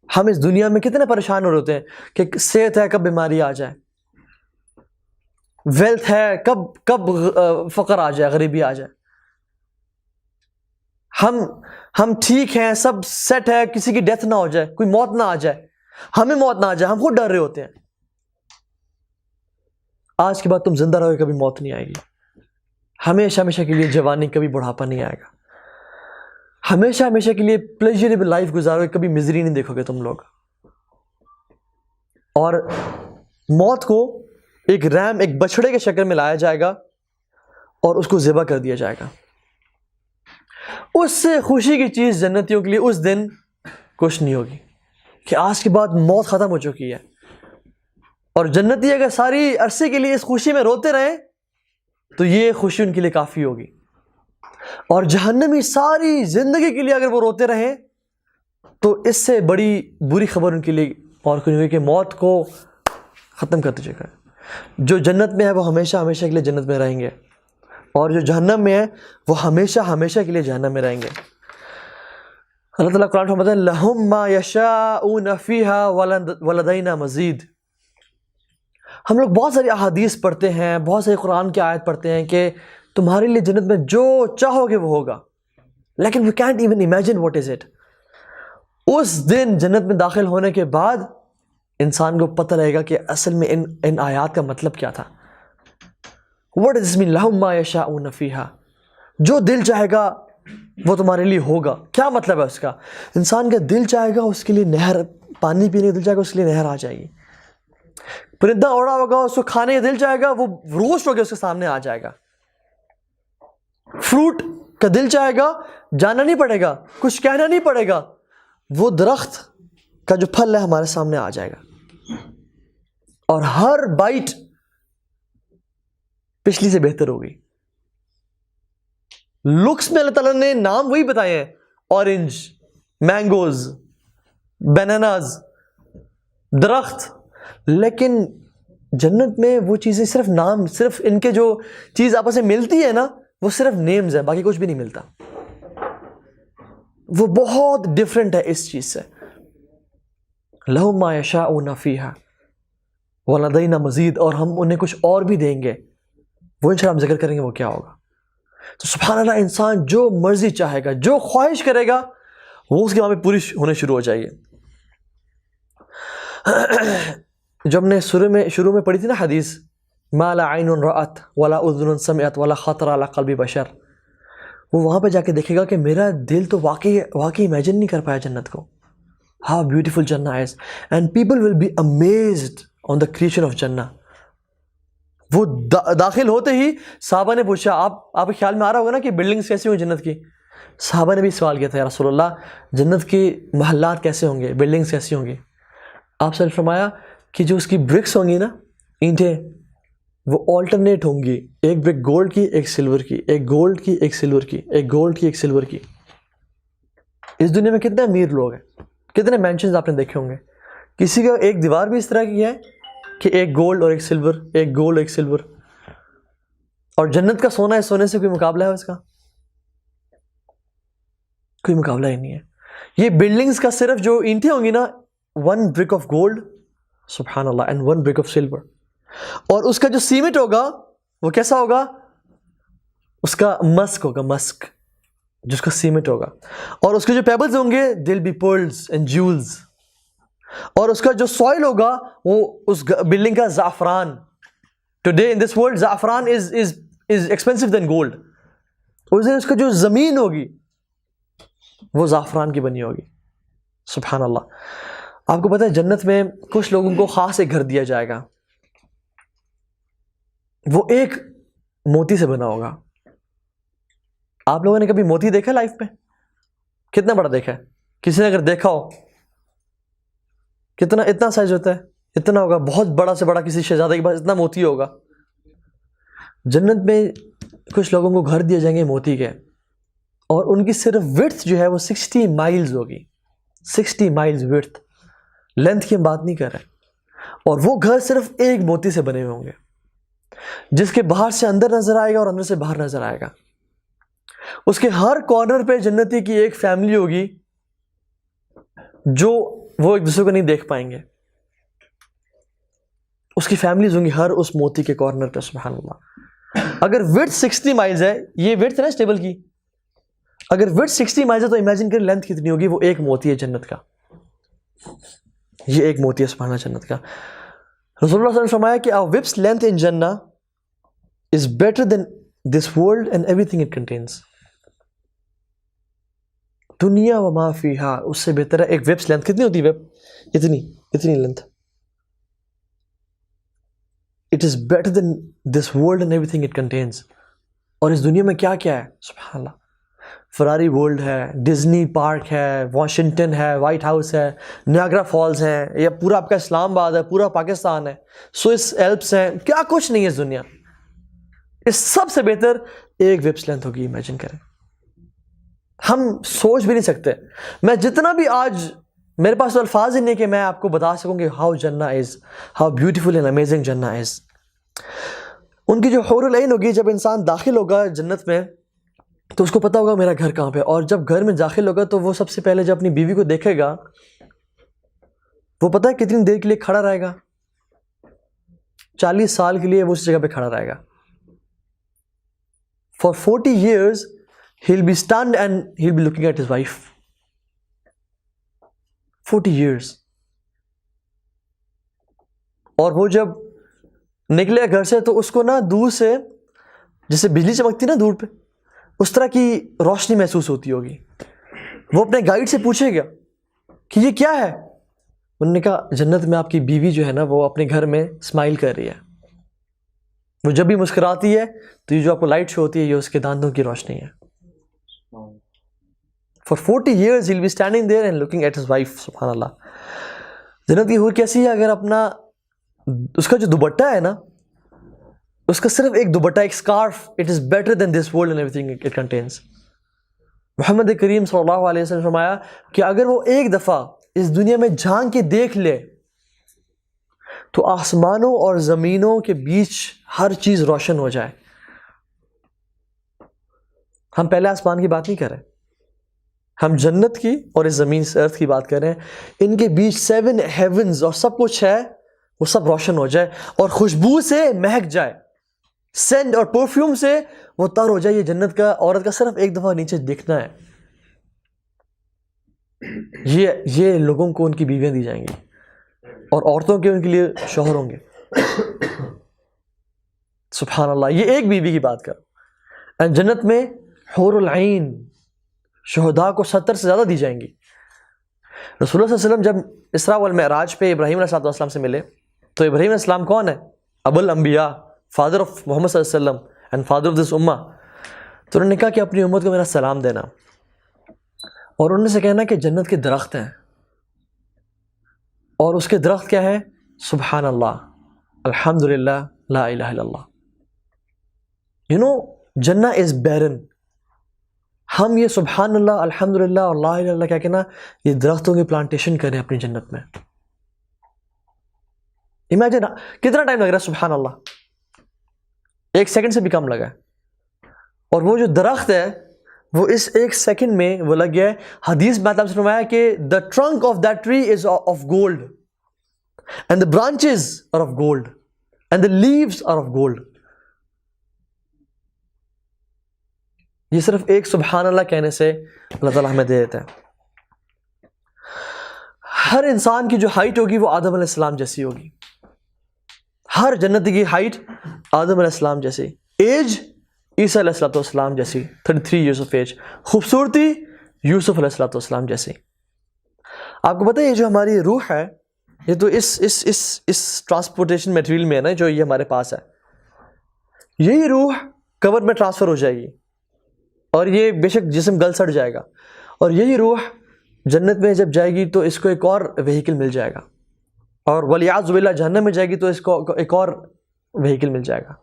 ہم اس دنیا میں کتنے پریشان ہو رہے ہوتے ہیں کہ صحت ہے کب بیماری آ جائے, ویلتھ ہے کب فقر آ جائے, غریبی آ جائے. ہم ٹھیک ہیں, سب سیٹ ہے, کسی کی ڈیتھ نہ ہو جائے, کوئی موت نہ آ جائے, ہمیں موت نہ آ جائے, ہم خود ڈر رہے ہوتے ہیں. آج کے بعد تم زندہ رہو گے, کبھی موت نہیں آئے گی. ہمیشہ ہمیشہ کے لیے جوانی, کبھی بڑھاپا نہیں آئے گا. ہمیشہ ہمیشہ کے لیے پلیجریبل لائف گزارو گے, کبھی مزری نہیں دیکھو گے تم لوگ. اور موت کو ایک ریم, ایک بچڑے کے شکل میں لایا جائے گا اور اس کو ذبح کر دیا جائے گا. اس سے خوشی کی چیز جنتیوں کے لیے اس دن کچھ نہیں ہوگی کہ آج کے بعد موت ختم ہو چکی ہے. اور جنتی اگر ساری عرصے کے لیے اس خوشی میں روتے رہیں تو یہ خوشی ان کے لیے کافی ہوگی. اور جہنمی ساری زندگی کے لیے اگر وہ روتے رہیں تو اس سے بڑی بری خبر ان کے لیے اور کوئی نہیں ہوگی کہ موت کو ختم کر دیجیے گا. جو جنت میں ہے وہ ہمیشہ ہمیشہ کے لیے جنت میں رہیں گے, اور جو جہنم میں ہے وہ ہمیشہ ہمیشہ کے لیے جہنم میں رہیں گے. اللہ تعالیٰ قرآن میں فرماتا ہے لَهُمْ مَا يَشَاءُونَ فِيهَا وَلَدَيْنَا مَزِيدٌ. ہم لوگ بہت ساری احادیث پڑھتے ہیں, بہت ساری قرآن کی آیت پڑھتے ہیں کہ تمہارے لیے جنت میں جو چاہو گے وہ ہوگا, لیکن we can't even imagine what is it. اس دن جنت میں داخل ہونے کے بعد انسان کو پتہ لگے گا کہ اصل میں ان آیات کا مطلب کیا تھا. What does this mean? لَهُمْ مَا يَشَاءُونَ فِيهَا. جو دل چاہے گا وہ تمہارے لیے ہوگا. کیا مطلب ہے اس کا؟ انسان کا دل چاہے گا اس کے لیے نہر, پانی پینے کا دل چاہے گا اس کے لیے نہر آ جائے گی. پرندہ اڑا ہوگا, اس کو کھانے کا دل چاہے گا, وہ روسٹ ہو کے اس کے سامنے آ جائے گا. فروٹ کا دل چاہے گا, جانا نہیں پڑے گا, کچھ کہنا نہیں پڑے گا, وہ درخت کا جو پھل ہے ہمارے سامنے آ جائے گا. اور ہر بائٹ پچھلی سے بہتر ہوگی. لکس میں اللہ تعالیٰ نے نام وہی بتائے ہیں, اورنج, مینگوز, بیناناز, درخت, لیکن جنت میں وہ چیزیں صرف نام, صرف ان کے جو چیز آپس میں ملتی ہے نا وہ صرف نیمز ہیں, باقی کچھ بھی نہیں ملتا. وہ بہت ڈفرینٹ ہے اس چیز سے. لَهُمْ مَا يَشَاءُونَ فِيهَا وَلَدَيْنَا مَزِيدٌ. اور ہم انہیں کچھ اور بھی دیں گے, وہ انشاءاللہ ہم ذکر کریں گے وہ کیا ہوگا. تو سبحان اللہ, انسان جو مرضی چاہے گا, جو خواہش کرے گا وہ اس کے وہاں پہ پوری ہونے شروع ہو جائے گی. جو ہم نے شروع میں پڑھی تھی نا حدیث, ما لا عین رأت ولا اذن سمعت ولا خطر علی قلب بشر, وہ وہاں پہ جا کے دیکھے گا کہ میرا دل تو واقعی امیجن نہیں کر پایا جنت کو. How beautiful Jannah is, and people will be amazed on the creation of Jannah. وہ داخل ہوتے ہی صحابہ نے پوچھا, آپ کے خیال میں آ رہا ہوگا نا کہ بلڈنگز کیسی ہوں جنت کی. صحابہ نے بھی سوال کیا تھا, یا رسول اللہ جنت کی محلات کیسے ہوں گے, بلڈنگز کیسی ہوں گی. آپ سے فرمایا کہ جو اس کی برکس ہوں گی نا, اینٹیں, وہ آلٹرنیٹ ہوں گی, ایک برک گولڈ کی, ایک سلور کی, ایک گولڈ کی, ایک سلور کی, ایک گولڈ کی, ایک سلور کی. اس دنیا میں کتنے امیر لوگ ہیں, کتنے مینشنز آپ نے دیکھے ہوں گے, کسی کا ایک دیوار بھی اس طرح کی ہے کہ ایک گولڈ اور ایک سلور, ایک گولڈ ایک سلور. اور جنت کا سونا ہے, سونے سے کوئی مقابلہ ہے اس کا؟ کوئی مقابلہ ہی نہیں ہے. یہ بلڈنگز کا صرف جو اینٹیں ہوں گی نا, 1 brick of gold, سبحان اللہ, and 1 brick of silver. اور اس کا جو سیمنٹ ہوگا وہ کیسا ہوگا, اس کا مسک ہوگا, مسک جس کا سیمنٹ ہوگا. اور اس کے جو پیبلز ہوں گے, they'll be pearls and jewels. اور اس کا جو سوائل ہوگا وہ اس بلڈنگ کا زعفران. ٹوڈے ان دس ورلڈ زعفران از ایکسپینسو دین گولڈ. اس دن اس کا جو زمین ہوگی وہ زعفران کی بنی ہوگی. سبحان اللہ. آپ کو پتہ ہے جنت میں کچھ لوگوں کو خاص ایک گھر دیا جائے گا, وہ ایک موتی سے بنا ہوگا. آپ لوگوں نے کبھی موتی دیکھا لائف میں؟ کتنا بڑا دیکھا ہے؟ کسی نے اگر دیکھا ہو, اتنا سائز ہوتا ہے, اتنا ہوگا, بہت بڑا سے بڑا کسی شہزادے کے پاس اتنا موتی ہوگا. جنت میں کچھ لوگوں کو گھر دیے جائیں گے موتی کے, اور ان کی صرف وڈتھ جو ہے وہ 60 مائلز ہوگی. 60 مائلز وڈتھ. لینتھ کی ہم بات نہیں کر رہے, اور وہ گھر صرف ایک موتی سے بنے ہوئے ہوں گے، جس کے باہر سے اندر نظر آئے گا اور اندر سے باہر نظر آئے گا. اس کے ہر کارنر پہ جنتی کی ایک فیملی ہوگی جو وہ ایک دوسرے کو نہیں دیکھ پائیں گے. اس کی فیملیز ہوں گی ہر اس موتی کے کارنر پہ. سبحان اللہ. اگر وڈتھ 60 مائلز ہے، یہ وڈتھ ہے نا اسٹیبل کی، اگر وڈتھ 60 مائلز ہے تو امیجن کریں لینتھ کتنی ہوگی. وہ ایک موتی ہے جنت کا، یہ ایک موتی ہے سبحان اللہ جنت کا. رسول اللہ صلی اللہ علیہ وسلم نے فرمایا کہ our whip's length in Jannah is better than this world and everything it contains. دنیا و ما فیہا اس سے بہتر ہے. ایک ویبس لینتھ کتنی ہوتی ہے؟ ویب اتنی length. It is better than this world and everything it contains. اور اس دنیا میں کیا کیا ہے سبحان اللہ. فراری ورلڈ ہے، ڈزنی پارک ہے، واشنگٹن ہے، وائٹ ہاؤس ہے، نیاگرا فالز ہیں، یا پورا آپ کا اسلام آباد ہے، پورا پاکستان ہے، سوئس ایلپس ہیں، کیا کچھ نہیں ہے اس دنیا. اس سب سے بہتر ایک ویبس لینتھ ہوگی. امیجن کریں، ہم سوچ بھی نہیں سکتے. میں جتنا بھی آج میرے پاس الفاظ ہی نہیں کہ میں آپ کو بتا سکوں کہ ہاؤ جنہ از، ہاؤ بیوٹیفل اینڈ امیزنگ جنہ از. ان کی جو حور العین ہوگی، جب انسان داخل ہوگا جنت میں تو اس کو پتا ہوگا میرا گھر کہاں پہ. اور جب گھر میں داخل ہوگا تو وہ سب سے پہلے جب اپنی بیوی کو دیکھے گا، وہ پتا ہے کتنی دیر کے لیے کھڑا رہے گا؟ 40 سال کے لیے وہ اس جگہ پہ کھڑا رہے گا. For 40 years he'll be stunned and he'll be looking at his wife. 40 years. اور وہ جب نکلے گھر سے تو اس کو نا دور سے جیسے بجلی چمکتی نا دور پہ، اس طرح کی روشنی محسوس ہوتی ہوگی. وہ اپنے گائیڈ سے پوچھے گا کہ یہ کیا ہے؟ انہوں نے کہا جنت میں آپ کی بیوی جو ہے نا وہ اپنے گھر میں اسمائل کر رہی ہے. وہ جب بھی مسکراتی ہے تو یہ جو آپ کو لائٹ شو ہوتی ہے یہ اس کے دانتوں کی روشنی ہے. For 40 years he'll be standing there and looking at his wife. سبحان اللہ. جنت کی حور کیسی ہے؟ اگر اپنا اس کا جو دوپٹہ ہے نا، اس کا صرف ایک دوپٹہ، ایک scarf, it is better than this world and everything it contains. محمد کریم صلی اللہ علیہ وسلم نے فرمایا کہ اگر وہ ایک دفعہ اس دنیا میں جھانک کے دیکھ لے تو آسمانوں اور زمینوں کے بیچ ہر چیز روشن ہو جائے. ہم پہلے آسمان کی بات نہیں کر رہے، ہم جنت کی اور اس زمین سے ارتھ کی بات کر رہے ہیں. ان کے بیچ 7 ہیونز اور سب کچھ ہے، وہ سب روشن ہو جائے اور خوشبو سے مہک جائے، سینٹ اور پرفیوم سے وہ تر ہو جائے. یہ جنت کا عورت کا صرف ایک دفعہ نیچے دکھنا ہے. یہ لوگوں کو ان کی بیویاں دی جائیں گی اور عورتوں کے ان کے لیے شوہر ہوں گے. سبحان اللہ. یہ ایک بیوی کی بات کر. جنت میں حور العین شہداء کو 70 سے زیادہ دی جائیں گی. رسول اللہ صلی اللہ علیہ وسلم جب اسراء والمعراج پہ ابراہیم علیہ السلام سے ملے تو ابراہیم علیہ السلام کون ہے؟ ابو الانبیاء، فادر آف محمد صلی اللہ علیہ وسلم اینڈ فادر آف دس امہ. تو انہوں نے کہا کہ اپنی امت کو میرا سلام دینا، اور انہوں نے سے کہنا کہ جنت کے درخت ہیں، اور اس کے درخت کیا ہے؟ سبحان اللہ، الحمدللہ، لا الہ الا اللہ. یو نو جنہ از بیرن. ہم یہ سبحان اللہ، الحمدللہ اور لا الہ الا اللہ کیا کہنا، یہ درختوں کی پلانٹیشن کریں اپنی جنت میں. امیجن کتنا ٹائم لگ رہا ہے سبحان اللہ، 1 سیکنڈ سے بھی کم لگا ہے. اور وہ جو درخت ہے وہ اس 1 سیکنڈ میں وہ لگ گیا ہے. حدیث میں آپ سے فرمایا کہ the trunk of that tree is of gold and the branches are of gold and the leaves are of gold. یہ صرف ایک سبحان اللہ کہنے سے اللہ تعالیٰ ہمیں دے دیتا ہے. ہر انسان کی جو ہائٹ ہوگی وہ آدم علیہ السلام جیسی ہوگی. ہر جنتی کی ہائٹ آدم علیہ السلام جیسی. ایج عیسیٰ علیہ السلام جیسی، 33 ایئرس آف ایج. خوبصورتی یوسف علیہ السلام جیسی. آپ کو پتہ ہے یہ جو ہماری روح ہے یہ تو اس ٹرانسپورٹیشن میٹیریل میں ہے نا جو یہ ہمارے پاس ہے. یہی روح قبر میں ٹرانسفر ہو جائے گی اور یہ بے شک جسم گل سڑ جائے گا، اور یہی روح جنت میں جب جائے گی تو اس کو ایک اور وہیکل مل جائے گا، اور ولیعاذ باللہ جہنم میں جائے گی تو اس کو ایک اور وہیکل مل جائے گا.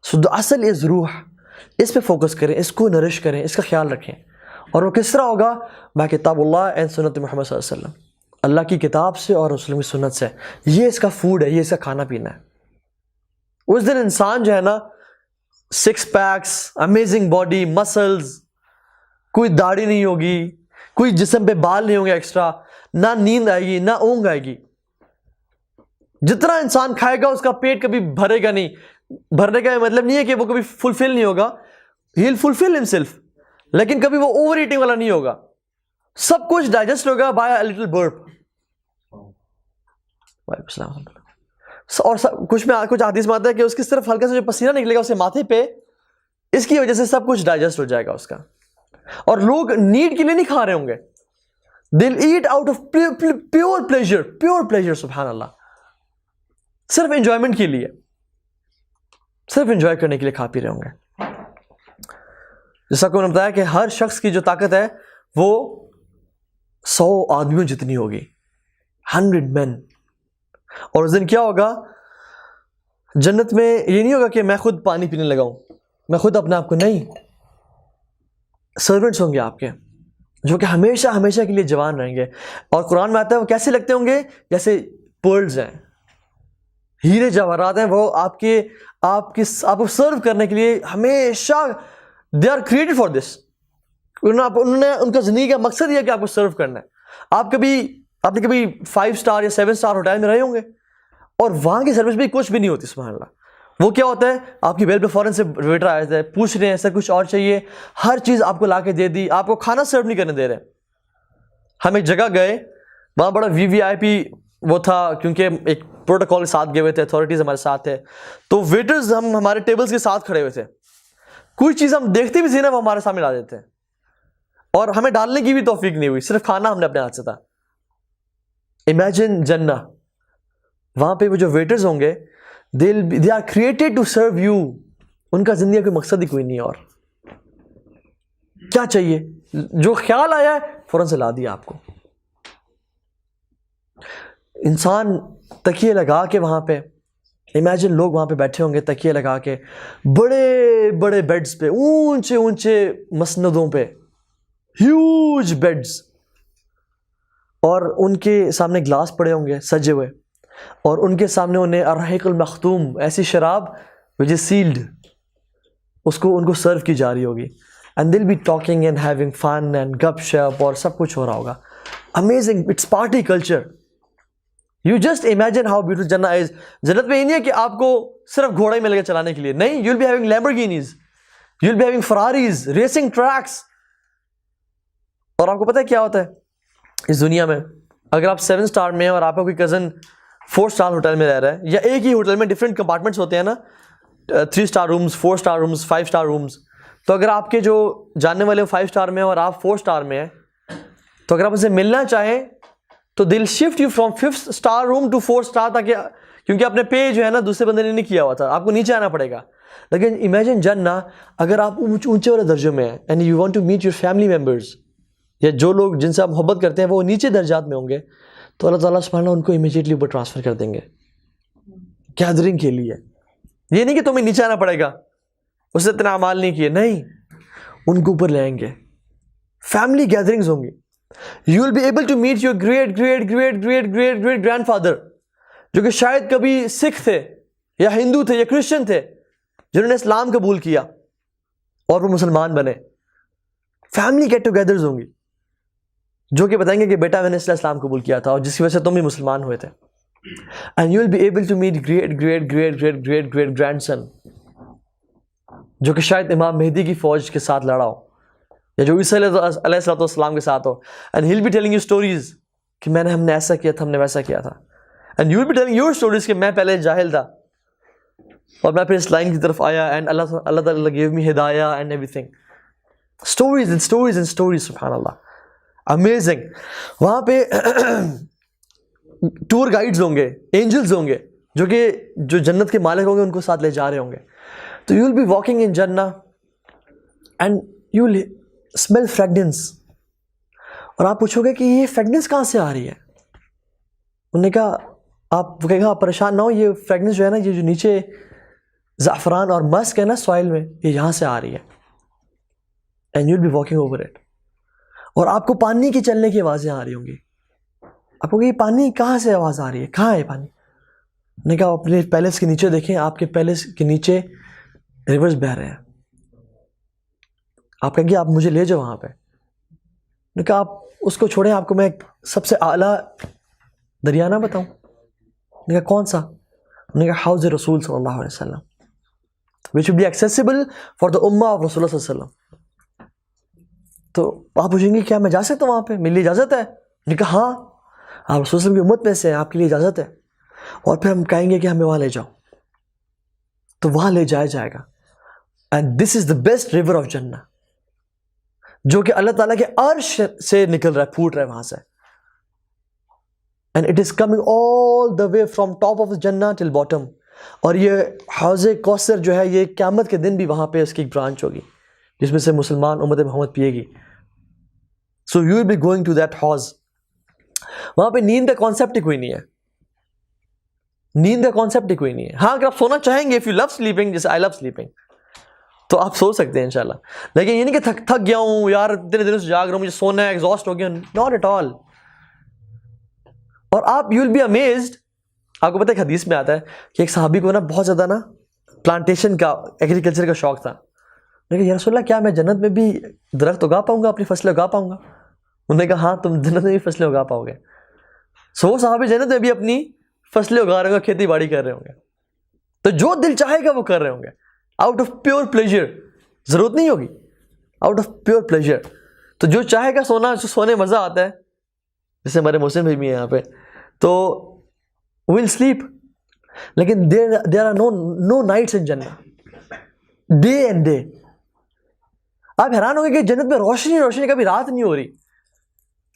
سو اصل از روح. اس پہ فوکس کریں، اس کو نرش کریں، اس کا خیال رکھیں. اور وہ کس طرح ہوگا؟ با کتاب اللہ اینڈ سنت محمد صلی اللہ علیہ وسلم. اللہ کی کتاب سے اور رسول کی سنت سے. یہ اس کا فوڈ ہے, یہ اس کا کھانا پینا ہے. اس دن انسان جو ہے نا, 6 پیکس, امیزنگ باڈی, مسلز, کوئی داڑھی نہیں ہوگی, کوئی جسم پہ بال نہیں ہوں گے ایکسٹرا, نہ نیند آئے گی, نہ اونگ آئے گی. جتنا انسان کھائے گا اس کا پیٹ کبھی بھرے گا نہیں. بھرنے کا مطلب نہیں ہے کہ وہ کبھی فلفل نہیں ہوگا, ہی ول فلفل ہمسیلف, لیکن کبھی وہ اوور ایٹنگ والا نہیں ہوگا. سب کچھ ڈائجسٹ ہوگا بائی اے لٹل برپ. وعلیکم السلام. اور کچھ حدیث میں آتا ہے کہ اس کی صرف ہلکا سا جو پسینہ نکلے گا اسے ماتھے پہ, اس کی وجہ سے سب کچھ ڈائجسٹ ہو جائے گا اس کا. اور لوگ نیڈ کے لیے نہیں کھا رہے ہوں گے, they'll eat out of pure pleasure. سبحان اللہ. صرف انجوائمنٹ کے لیے, صرف انجوائے کرنے کے لیے کھا پی رہے ہوں گے. جیسا کہ انہوں نے بتایا کہ ہر شخص کی جو طاقت ہے وہ 100 آدمیوں جتنی ہوگی, 100 men. اور اس دن کیا ہوگا جنت میں؟ یہ نہیں ہوگا کہ میں خود پانی پینے لگاؤں, میں خود اپنے آپ کو, نہیں, سرونٹس ہوں گے آپ کے جو کہ ہمیشہ ہمیشہ کے لیے جوان رہیں گے. اور قرآن میں آتا ہے وہ کیسے لگتے ہوں گے؟ جیسے پرلز ہیں, ہیرے جواہرات ہیں. وہ آپ کو سرو کرنے کے لیے ہمیشہ, they are created for this. انہوں نے, ان کا زندگی کا مقصد یہ ہے کہ آپ کو سرو کرنا ہے. آپ نے کبھی 5 اسٹار یا 7 اسٹار ہوٹل میں رہے ہوں گے, اور وہاں کی سروس بھی کچھ بھی نہیں ہوتی. سبحان اللہ. وہ کیا ہوتا ہے, آپ کی بیل پہ فوراً سے ویٹر آئے تھے, پوچھ رہے ہیں سر کچھ اور چاہیے, ہر چیز آپ کو لا کے دے دی, آپ کو کھانا سرو نہیں کرنے دے رہے. ہم ایک جگہ گئے, وہاں بڑا VIP وہ تھا, کیونکہ ایک پروٹوکول کے ساتھ گئے ہوئے تھے, اتھارٹیز ہمارے ساتھ تھے, تو ویٹرز ہمارے ٹیبلز کے ساتھ کھڑے ہوئے تھے. کوئی چیز ہم دیکھتے بھی تھے نا, وہ ہمارے سامنے لا دیتے, اور ہمیں ڈالنے کی بھی توفیق نہیں ہوئی, صرف کھانا ہم نے اپنے ہاتھ سے تھا. امیجن جنہ, وہاں پہ وہ جو ویٹرز ہوں گے, they are created to serve you. ان کا زندگی کا کوئی مقصد ہی کوئی نہیں. اور کیا چاہیے, جو خیال آیا ہے فوراً سے لا دیا آپ کو. انسان تکیے لگا کے وہاں پہ, امیجن لوگ وہاں پہ بیٹھے ہوں گے تکیے لگا کے, بڑے بڑے بیڈز پہ, اونچے اونچے مسندوں پہ, ہیوج بیڈز, اور ان کے سامنے گلاس پڑے ہوں گے سجے ہوئے, اور ان کے سامنے انہیں الرحیق المختوم, ایسی شراب which is sealed, اس کو ان کو سرو کی جا رہی ہوگی. and they'll be talking and having fun and گپ شپ, اور سب کچھ ہو رہا ہوگا. amazing, it's party culture. you just imagine how beautiful Jannah is. جنت میں یہ نہیں ہے کہ آپ کو صرف گھوڑا ہی مل گیا چلانے کے لیے, نہیں, you'll be having Lamborghinis, you'll be having Ferraris, racing tracks. اور آپ کو پتہ ہے کیا ہوتا ہے اس دنیا میں, اگر آپ 7 اسٹار میں ہیں اور آپ کا کوئی کزن 4 اسٹار ہوٹل میں رہ رہا ہے, یا ایک ہی ہوٹل میں ڈفرینٹ کمپارٹمنٹس ہوتے ہیں نا, 3 star rooms, 4 star rooms, 5 star rooms, تو اگر آپ کے جو جاننے والے 5 اسٹار میں ہیں اور آپ 4 اسٹار میں ہیں, تو اگر آپ اسے ملنا چاہیں تو they'll shift you from 5th star room to 4 star, تاکہ, کیونکہ اپنے پے جو ہے نا دوسرے بندے نے نہیں کیا ہوا تھا, آپ کو نیچے آنا پڑے گا. لیکن امیجن جنہ, اگر آپ اونچے والے درجے میں ہیں and you want to meet your family members, یا جو لوگ جن سے آپ محبت کرتے ہیں وہ نیچے درجات میں ہوں گے, تو اللہ تعالیٰ سبحانہ ان کو امیجیٹلی اوپر ٹرانسفر کر دیں گے گیدرنگ کے لیے. یہ نہیں کہ تمہیں نیچے آنا پڑے گا, اس سے اتنا اعمال نہیں کیے, نہیں, ان کو اوپر لائیں گے. فیملی گیدرنگز ہوں گی. You will be able to meet your great great great great great great grandfather, جو کہ شاید کبھی سکھ تھے یا ہندو تھے یا کرسچن تھے, جنہوں نے اسلام قبول کیا اور وہ مسلمان بنے. فیملی گیٹ ٹوگیدرز ہوں گی جو کہ بتائیں گے کہ بیٹا میں نے اسلام قبول کیا تھا, اور جس کی وجہ سے تم بھی مسلمان ہوئے تھے. And you will be able to meet great great great great great great grandson, جو کہ شاید امام مہدی کی فوج کے ساتھ لڑا ہو, یا جو عیسیٰ علیہ السلام کے ساتھ ہو. And he will be telling you stories کہ ہم نے ایسا کیا تھا, ہم نے ویسا کیا تھا. And you will be telling your stories کہ میں پہلے جاہل تھا اور میں پھر اس لائن کی طرف آیا, اینڈ اللہ تعالیٰ گیو می ہدایہ and everything. Stories and stories and stories, سبحان اللہ, امیزنگ. وہاں پہ ٹور گائیڈز ہوں گے, اینجلز ہوں گے, جو جنت کے مالک ہوں گے, ان کو ساتھ لے جا رہے ہوں گے. تو you will be walking in جنہ and you will smell fragrance, اور آپ پوچھو گے کہ یہ فریگننس کہاں سے آ رہی ہے. انہوں نے کہا, آپ کہیں گے آپ پریشان نہ ہو, یہ فریگننس جو ہے نا, یہ جو نیچے زعفران اور مسک ہے نا سوائل میں, یہ یہاں سے آ رہی ہے. And you will be walking over it, اور آپ کو پانی کی چلنے کی آوازیں آ رہی ہوں گی. آپ کو یہ پانی کہاں سے آواز آ رہی ہے, کہاں ہے پانی؟ نے کہا اپنے پیلس کے نیچے دیکھیں, آپ کے پیلس کے نیچے ریورز بہ رہے ہیں. آپ کہیں گے آپ مجھے لے جاؤ وہاں پہ. نے کہا آپ اس کو چھوڑیں, آپ کو میں سب سے اعلیٰ دریا نہ بتاؤں؟ نے کہا کون سا؟ نے کہا حوض رسول صلی اللہ علیہ وسلم, which will be accessible for the ummah of رسول اللہ صلی اللہ علیہ وسلم. تو آپ پوچھیں گے کیا میں جا سکتا ہوں وہاں پہ, میرے لیے اجازت ہے؟ نے کہا ہاں, آپ رسول اللہ کی امت میں سے ہیں, آپ کے لیے اجازت ہے. اور پھر ہم کہیں گے کہ ہمیں وہاں لے جاؤ, تو وہاں لے جایا جائے گا. And this is the best river of جنہ, جو کہ اللہ تعالیٰ کے عرش سے نکل رہا ہے, پھوٹ رہا ہے وہاں سے. And it is coming all the way from top of جنہ ٹل باٹم. اور یہ حوض کوثر جو ہے, یہ قیامت کے دن بھی وہاں پہ اس کی ایک برانچ ہوگی جس میں سے مسلمان امت محمد پیے گی. So you will be going to that حوض. وہاں پہ نیند کا کانسیپٹ ہی کوئی نہیں ہے, نیند کا کانسیپٹ ہی کوئی نہیں ہے. ہاں اگر آپ سونا چاہیں گے, اف یو لو سلیپنگ جیسے آئی لو سلیپنگ, تو آپ سو سکتے ہیں انشاءاللہ. لیکن یہ نہیں کہ تھک گیا ہوں یار, اتنے دنوں سے جاگ رہا ہوں, مجھے سونا ہے, ایگزاسٹ ہو گیا. Not at all. اور آپ یو ول بی امیزڈ. آپ کو پتہ ہے حدیث میں آتا ہے کہ ایک صحابی کو نا بہت زیادہ نا پلانٹیشن کا, ایگریکلچر کا شوق تھا. لیکن یا رسول اللہ کیا میں جنت میں بھی درخت اگا پاؤں گا, اپنی فصلیں اگا پاؤں گا؟ انہوں نے کہا ہاں تم جنت میں بھی فصلیں اگا پاؤ گے. سو وہ صحابی جنت میں بھی اپنی فصلیں اگا رہے ہوں گے, کھیتی باڑی کر رہے ہوں گے. تو جو دل چاہے گا وہ کر رہے ہوں گے, آؤٹ آف پیور پلیجر. ضرورت نہیں ہوگی, آؤٹ آف پیور پلیجر. تو جو چاہے گا سونا, سونے مزہ آتا ہے, جیسے ہمارے محسن بھائی بھی ہیں یہاں پہ, تو ول سلیپ. لیکن دیر آر نو نائٹس ان جنہ, ڈے اینڈ ڈے. آپ حیران ہوں گے کہ جنت میں روشنی روشنی, کبھی رات نہیں ہو رہی.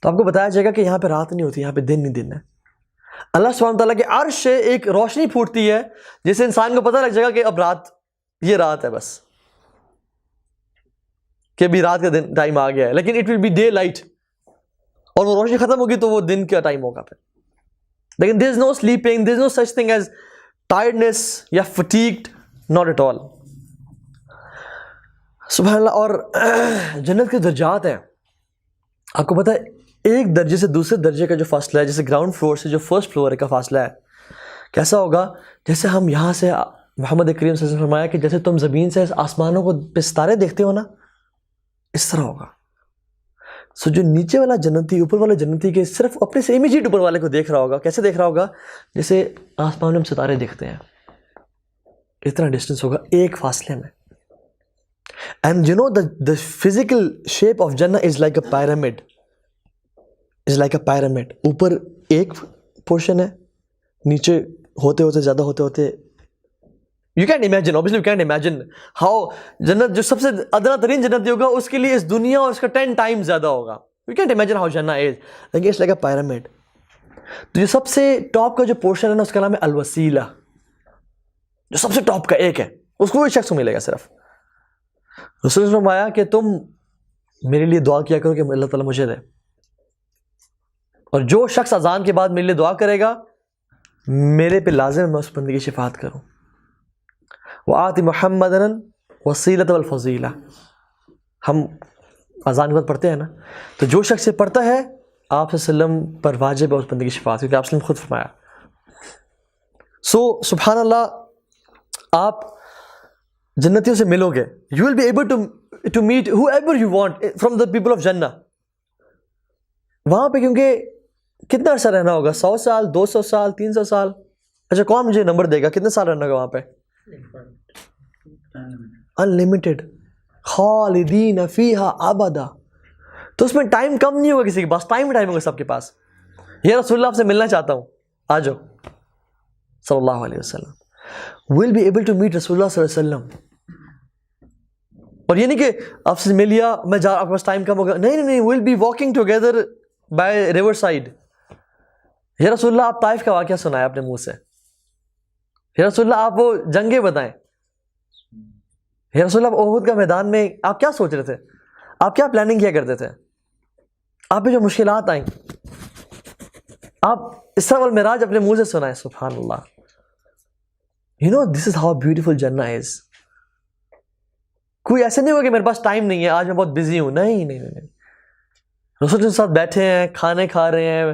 تو آپ کو بتایا جائے گا کہ یہاں پہ رات نہیں ہوتی, یہاں پہ دن ہی دن ہے. اللہ سبحانہ تعالیٰ کے عرش سے ایک روشنی پھوٹتی ہے جس سے انسان کو پتہ لگ جائے گا کہ اب رات, یہ رات ہے بس, کہ ابھی رات کا دن ٹائم آ گیا ہے. لیکن it will B day light, اور وہ روشنی ختم ہوگی تو وہ دن کا ٹائم ہوگا پھر. لیکن دیر از نو سلیپنگ, دیر از نو سچ تھنگ ایز ٹائرڈنیس یا فٹیگڈ, ناٹ ایٹ آل. سبحان اللہ. اور جنت کے درجات ہیں. آپ کو پتہ ہے ایک درجے سے دوسرے درجے کا جو فاصلہ ہے, جیسے گراؤنڈ فلور سے جو فرسٹ فلور کا فاصلہ ہے, کیسا ہوگا؟ جیسے ہم یہاں سے, محمد کریم صلی اللہ علیہ وسلم نے فرمایا کہ جیسے تم زمین سے آسمانوں کو پہ ستارے دیکھتے ہو نا, اس طرح ہوگا. سو جو نیچے والا جنتی, اوپر والا جنتی کے صرف اپنے سے امیجیٹ اوپر والے کو دیکھ رہا ہوگا. کیسے دیکھ رہا ہوگا؟ جیسے آسمان میں ہم ستارے دیکھتے ہیں, اتنا ڈسٹینس ہوگا ایک فاصلے میں. And you know the physical shape of Jannah is like a pyramid. is like a pyramid. اوپر ایک پورشن ہے, نیچے ہوتے ہوتے زیادہ ہوتے ہوتے, you can't imagine, obviously you can't imagine how جنت, جو سب سے ادنا ترین جنت ہوگا, اس کے لیے اس دنیا اور اس کا 10 times زیادہ ہوگا. You can't imagine how Jannah is. لیکن it's like a pyramid. تو جو سب سے ٹاپ کا جو پورشن ہے نا, اس کا نام ہے الوسیلہ. جو سب سے ٹاپ کا ایک ہے, اس کو وہی شخص کو ملے گا صرف. رسول نے فرمایا کہ تم میرے لیے دعا کیا کرو کہ اللہ تعالیٰ مجھے دے, اور جو شخص اذان کے بعد میرے لیے دعا کرے گا, میرے پہ لازم ہے میں اس بندے کی شفاعت کروں. وَآتِ مُحَمَّدًا وَسِيلَةً وَالْفَضِيلَةً. ہم اذان کے بعد پڑھتے ہیں نا, تو جو شخص یہ پڑھتا ہے آپ صلی اللہ علیہ وسلم پر واجب ہے اس بندے کی شفاعت, کیونکہ آپ صلی اللہ علیہ وسلم خود فرمایا. سو سبحان اللہ, آپ جنتیوں سے ملو گے. You will be able to meet whoever you want from the people of جنہ. وہاں پہ کیونکہ کتنا عرصہ رہنا ہوگا, 100 سال, 200 سال, 300 سال. اچھا کون مجھے نمبر دے گا, کتنے سال رہنا ہوگا وہاں پہ؟ انلمیٹڈ, خالدین فیہا ابدا. تو اس میں ٹائم کم نہیں ہوگا کسی کے پاس, ٹائم ہوگا سب کے پاس. یا رسول اللہ آپ سے ملنا چاہتا ہوں, آ جاؤ صلی اللہ علیہ وسلم. We'll be able to meet رسول اللہ صلی اللہ علیہ وسلم. اور یہ نہیں کہ آپ سے مل لیا, میں جا, آپ کے پاس ٹائم کم ہوگا. نہیں نہیں, we'll be walking together by river side. یا رسول اللہ آپ طائف کا واقعہ سنائے اپنے منہ سے. یا رسول اللہ آپ وہ جنگیں بتائیں. یا رسول اللہ احد کا میدان میں آپ کیا سوچ رہے تھے, آپ کیا پلاننگ کیا کرتے تھے, آپ پہ جو مشکلات آئیں, آپ اسراء والمعراج اپنے منہ سے سنائیں. سبحان اللہ. You know, this is how beautiful Jannah is. کوئی ایسے نہیں ہوگا کہ میرے پاس ٹائم نہیں ہے, آج میں بہت بزی ہوں. نہیں نہیں نہیں, رسول کے ساتھ بیٹھے ہیں, کھانے کھا رہے ہیں,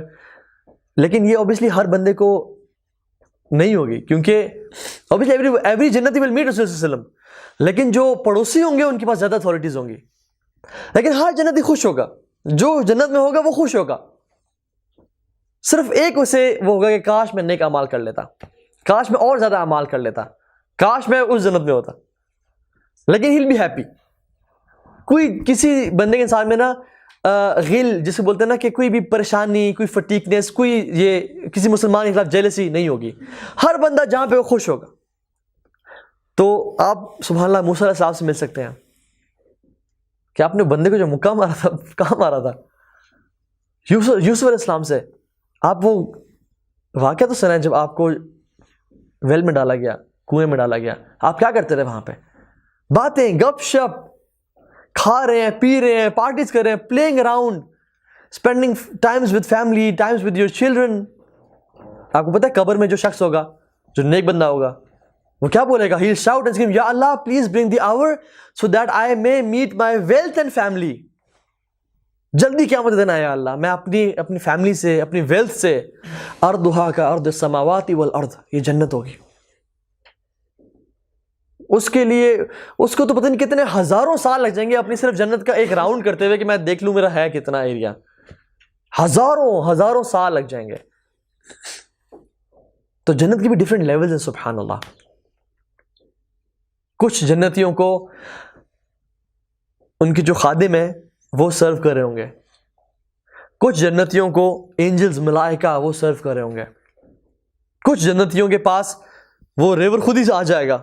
لیکن یہ اوبیسلی ہر بندے کو نہیں ہوگی، کیونکہ اوبیسلی ایوری جنتی ول میٹ رسول صلی اللہ علیہ وسلم، لیکن جو پڑوسی ہوں گے ان کے پاس زیادہ اتھارٹیز ہوں گی. لیکن ہر جنتی خوش ہوگا، جو جنت میں ہوگا وہ خوش ہوگا. صرف ایک اسے وہ ہوگا کہ کاش میں نیک اعمال کر لیتا، کاش میں اور زیادہ اعمال کر لیتا، کاش میں اس جنت میں ہوتا. لیکن ہیل بی ہیپی. کوئی کسی بندے کے انسان میں نا غل جسے بولتے ہیں نا کہ کوئی بھی پریشانی، کوئی فٹیکنس، کوئی یہ کسی مسلمان کے خلاف جیلسی نہیں ہوگی. ہر بندہ جہاں پہ وہ خوش ہوگا. تو آپ سبحان اللہ موسیٰ علیہ السلام سے مل سکتے ہیں کہ آپ نے بندے کو جو مکہ مارا تھا کہاں مارا تھا؟ یوسف علیہ السلام سے. آپ وہ واقعہ تو سنیں جب آپ کو ویل میں ڈالا گیا، کنویں میں ڈالا گیا، آپ کیا کرتے رہے وہاں پہ؟ باتیں، گپ شپ، کھا رہے ہیں، پی رہے ہیں، پارٹیز کر رہے ہیں، playing around, spending Times with family, Times with your children. آپ کو پتہ ہے قبر میں جو شخص ہوگا، جو نیک بندہ ہوگا، وہ کیا بولے گا؟ He'll shout and scream, یا اللہ please bring the hour so that I may meet my wealth and family. جلدی قیامت دینا ہے یا اللہ، میں اپنی فیملی سے، اپنی ویلتھ سے، ارضھا کارض السماوات والارض، یہ جنت ہوگی. اس کے لیے اس کو تو پتہ نہیں کتنے ہزاروں سال لگ جائیں گے اپنی صرف جنت کا ایک راؤنڈ کرتے ہوئے کہ میں دیکھ لوں میرا ہے کتنا ایریا. ہزاروں سال لگ جائیں گے. تو جنت کی بھی ڈفرینٹ لیولز ہیں سبحان اللہ. کچھ جنتیوں کو ان کی جو خادم ہیں وہ سرو کر رہے ہوں گے، کچھ جنتیوں کو اینجلز ملائکہ وہ سرو کر رہے ہوں گے، کچھ جنتیوں کے پاس وہ ریور خود ہی سے آ جائے گا،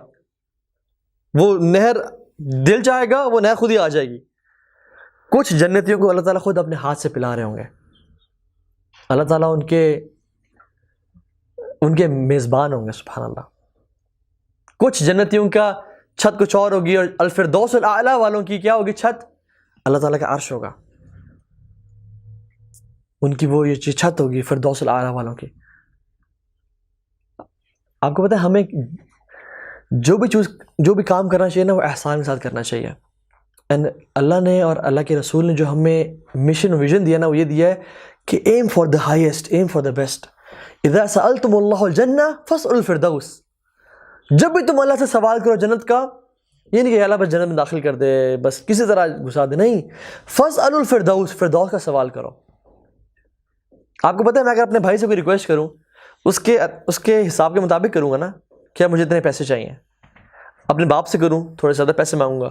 وہ نہر دل چاہے گا وہ نہر خود ہی آ جائے گی. کچھ جنتیوں کو اللہ تعالیٰ خود اپنے ہاتھ سے پلا رہے ہوں گے. اللہ تعالیٰ ان کے میزبان ہوں گے سبحان اللہ. کچھ جنتیوں کا چھت کچھ اور ہوگی، اور الفردوس الاعلیٰ والوں کی کیا ہوگی چھت؟ اللہ تعالیٰ کا عرش ہوگا. ان کی وہ یہ چھت ہوگی فردوس الاعلیٰ والوں کی. آپ کو پتہ ہے ہمیں جو بھی کام کرنا چاہیے نا وہ احسان کے ساتھ کرنا چاہیے. اینڈ اللہ نے اور اللہ کے رسول نے جو ہمیں مشن ویژن دیا نا وہ یہ دیا ہے کہ aim for the highest, aim for the best. اذا سألتم اللہ الجنہ فاسألوا الفردوس. جب بھی تم اللہ سے سوال کرو جنت کا، یہ نہیں کہ اللہ بس جنت میں داخل کر دے، بس کسی طرح گھسا دے، نہیں، فاسألوا الفردوس، فردوس کا سوال کرو. آپ کو پتہ ہے میں اگر اپنے بھائی سے کوئی ریکویسٹ کروں اس کے حساب کے مطابق کروں گا نا، کیا مجھے اتنے پیسے چاہیے. اپنے باپ سے کروں تھوڑے زیادہ پیسے مانگوں گا،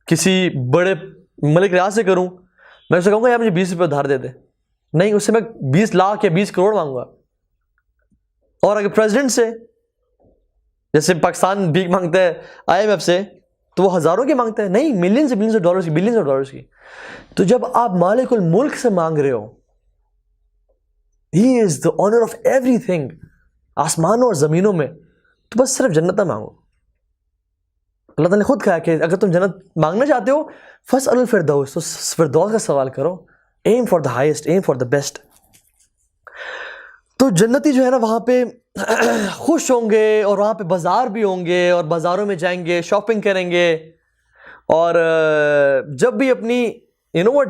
کسی بڑے ملک ریاض سے کروں میں اسے کہوں گا یار مجھے 20 روپے ادھار دے دے، نہیں، اس سے میں 20 لاکھ یا 20 کروڑ مانگوں گا. اور اگر پریزیڈنٹ سے، جیسے پاکستان بھیک مانگتا ہے IMF سے، تو وہ ہزاروں کی مانگتا ہے، نہیں، ملینز آف ڈالرز کی، بلینز آف ڈالرز کی. تو جب آپ مالک الملک سے مانگ رہے ہو، ہی از دا آنر آف ایوری تھنگ، آسمانوں اور زمینوں میں، تو بس صرف جنت نہ مانگو. اللہ تعالیٰ نے خود کہا کہ اگر تم جنت مانگنا چاہتے ہو فاسألوا الفردوس، تو فردوس کا سوال کرو. aim for the highest, aim for the best. تو جنتی جو ہے نا وہاں پہ خوش ہوں گے، اور وہاں پہ بازار بھی ہوں گے، اور بازاروں میں جائیں گے، شاپنگ کریں گے. اور جب بھی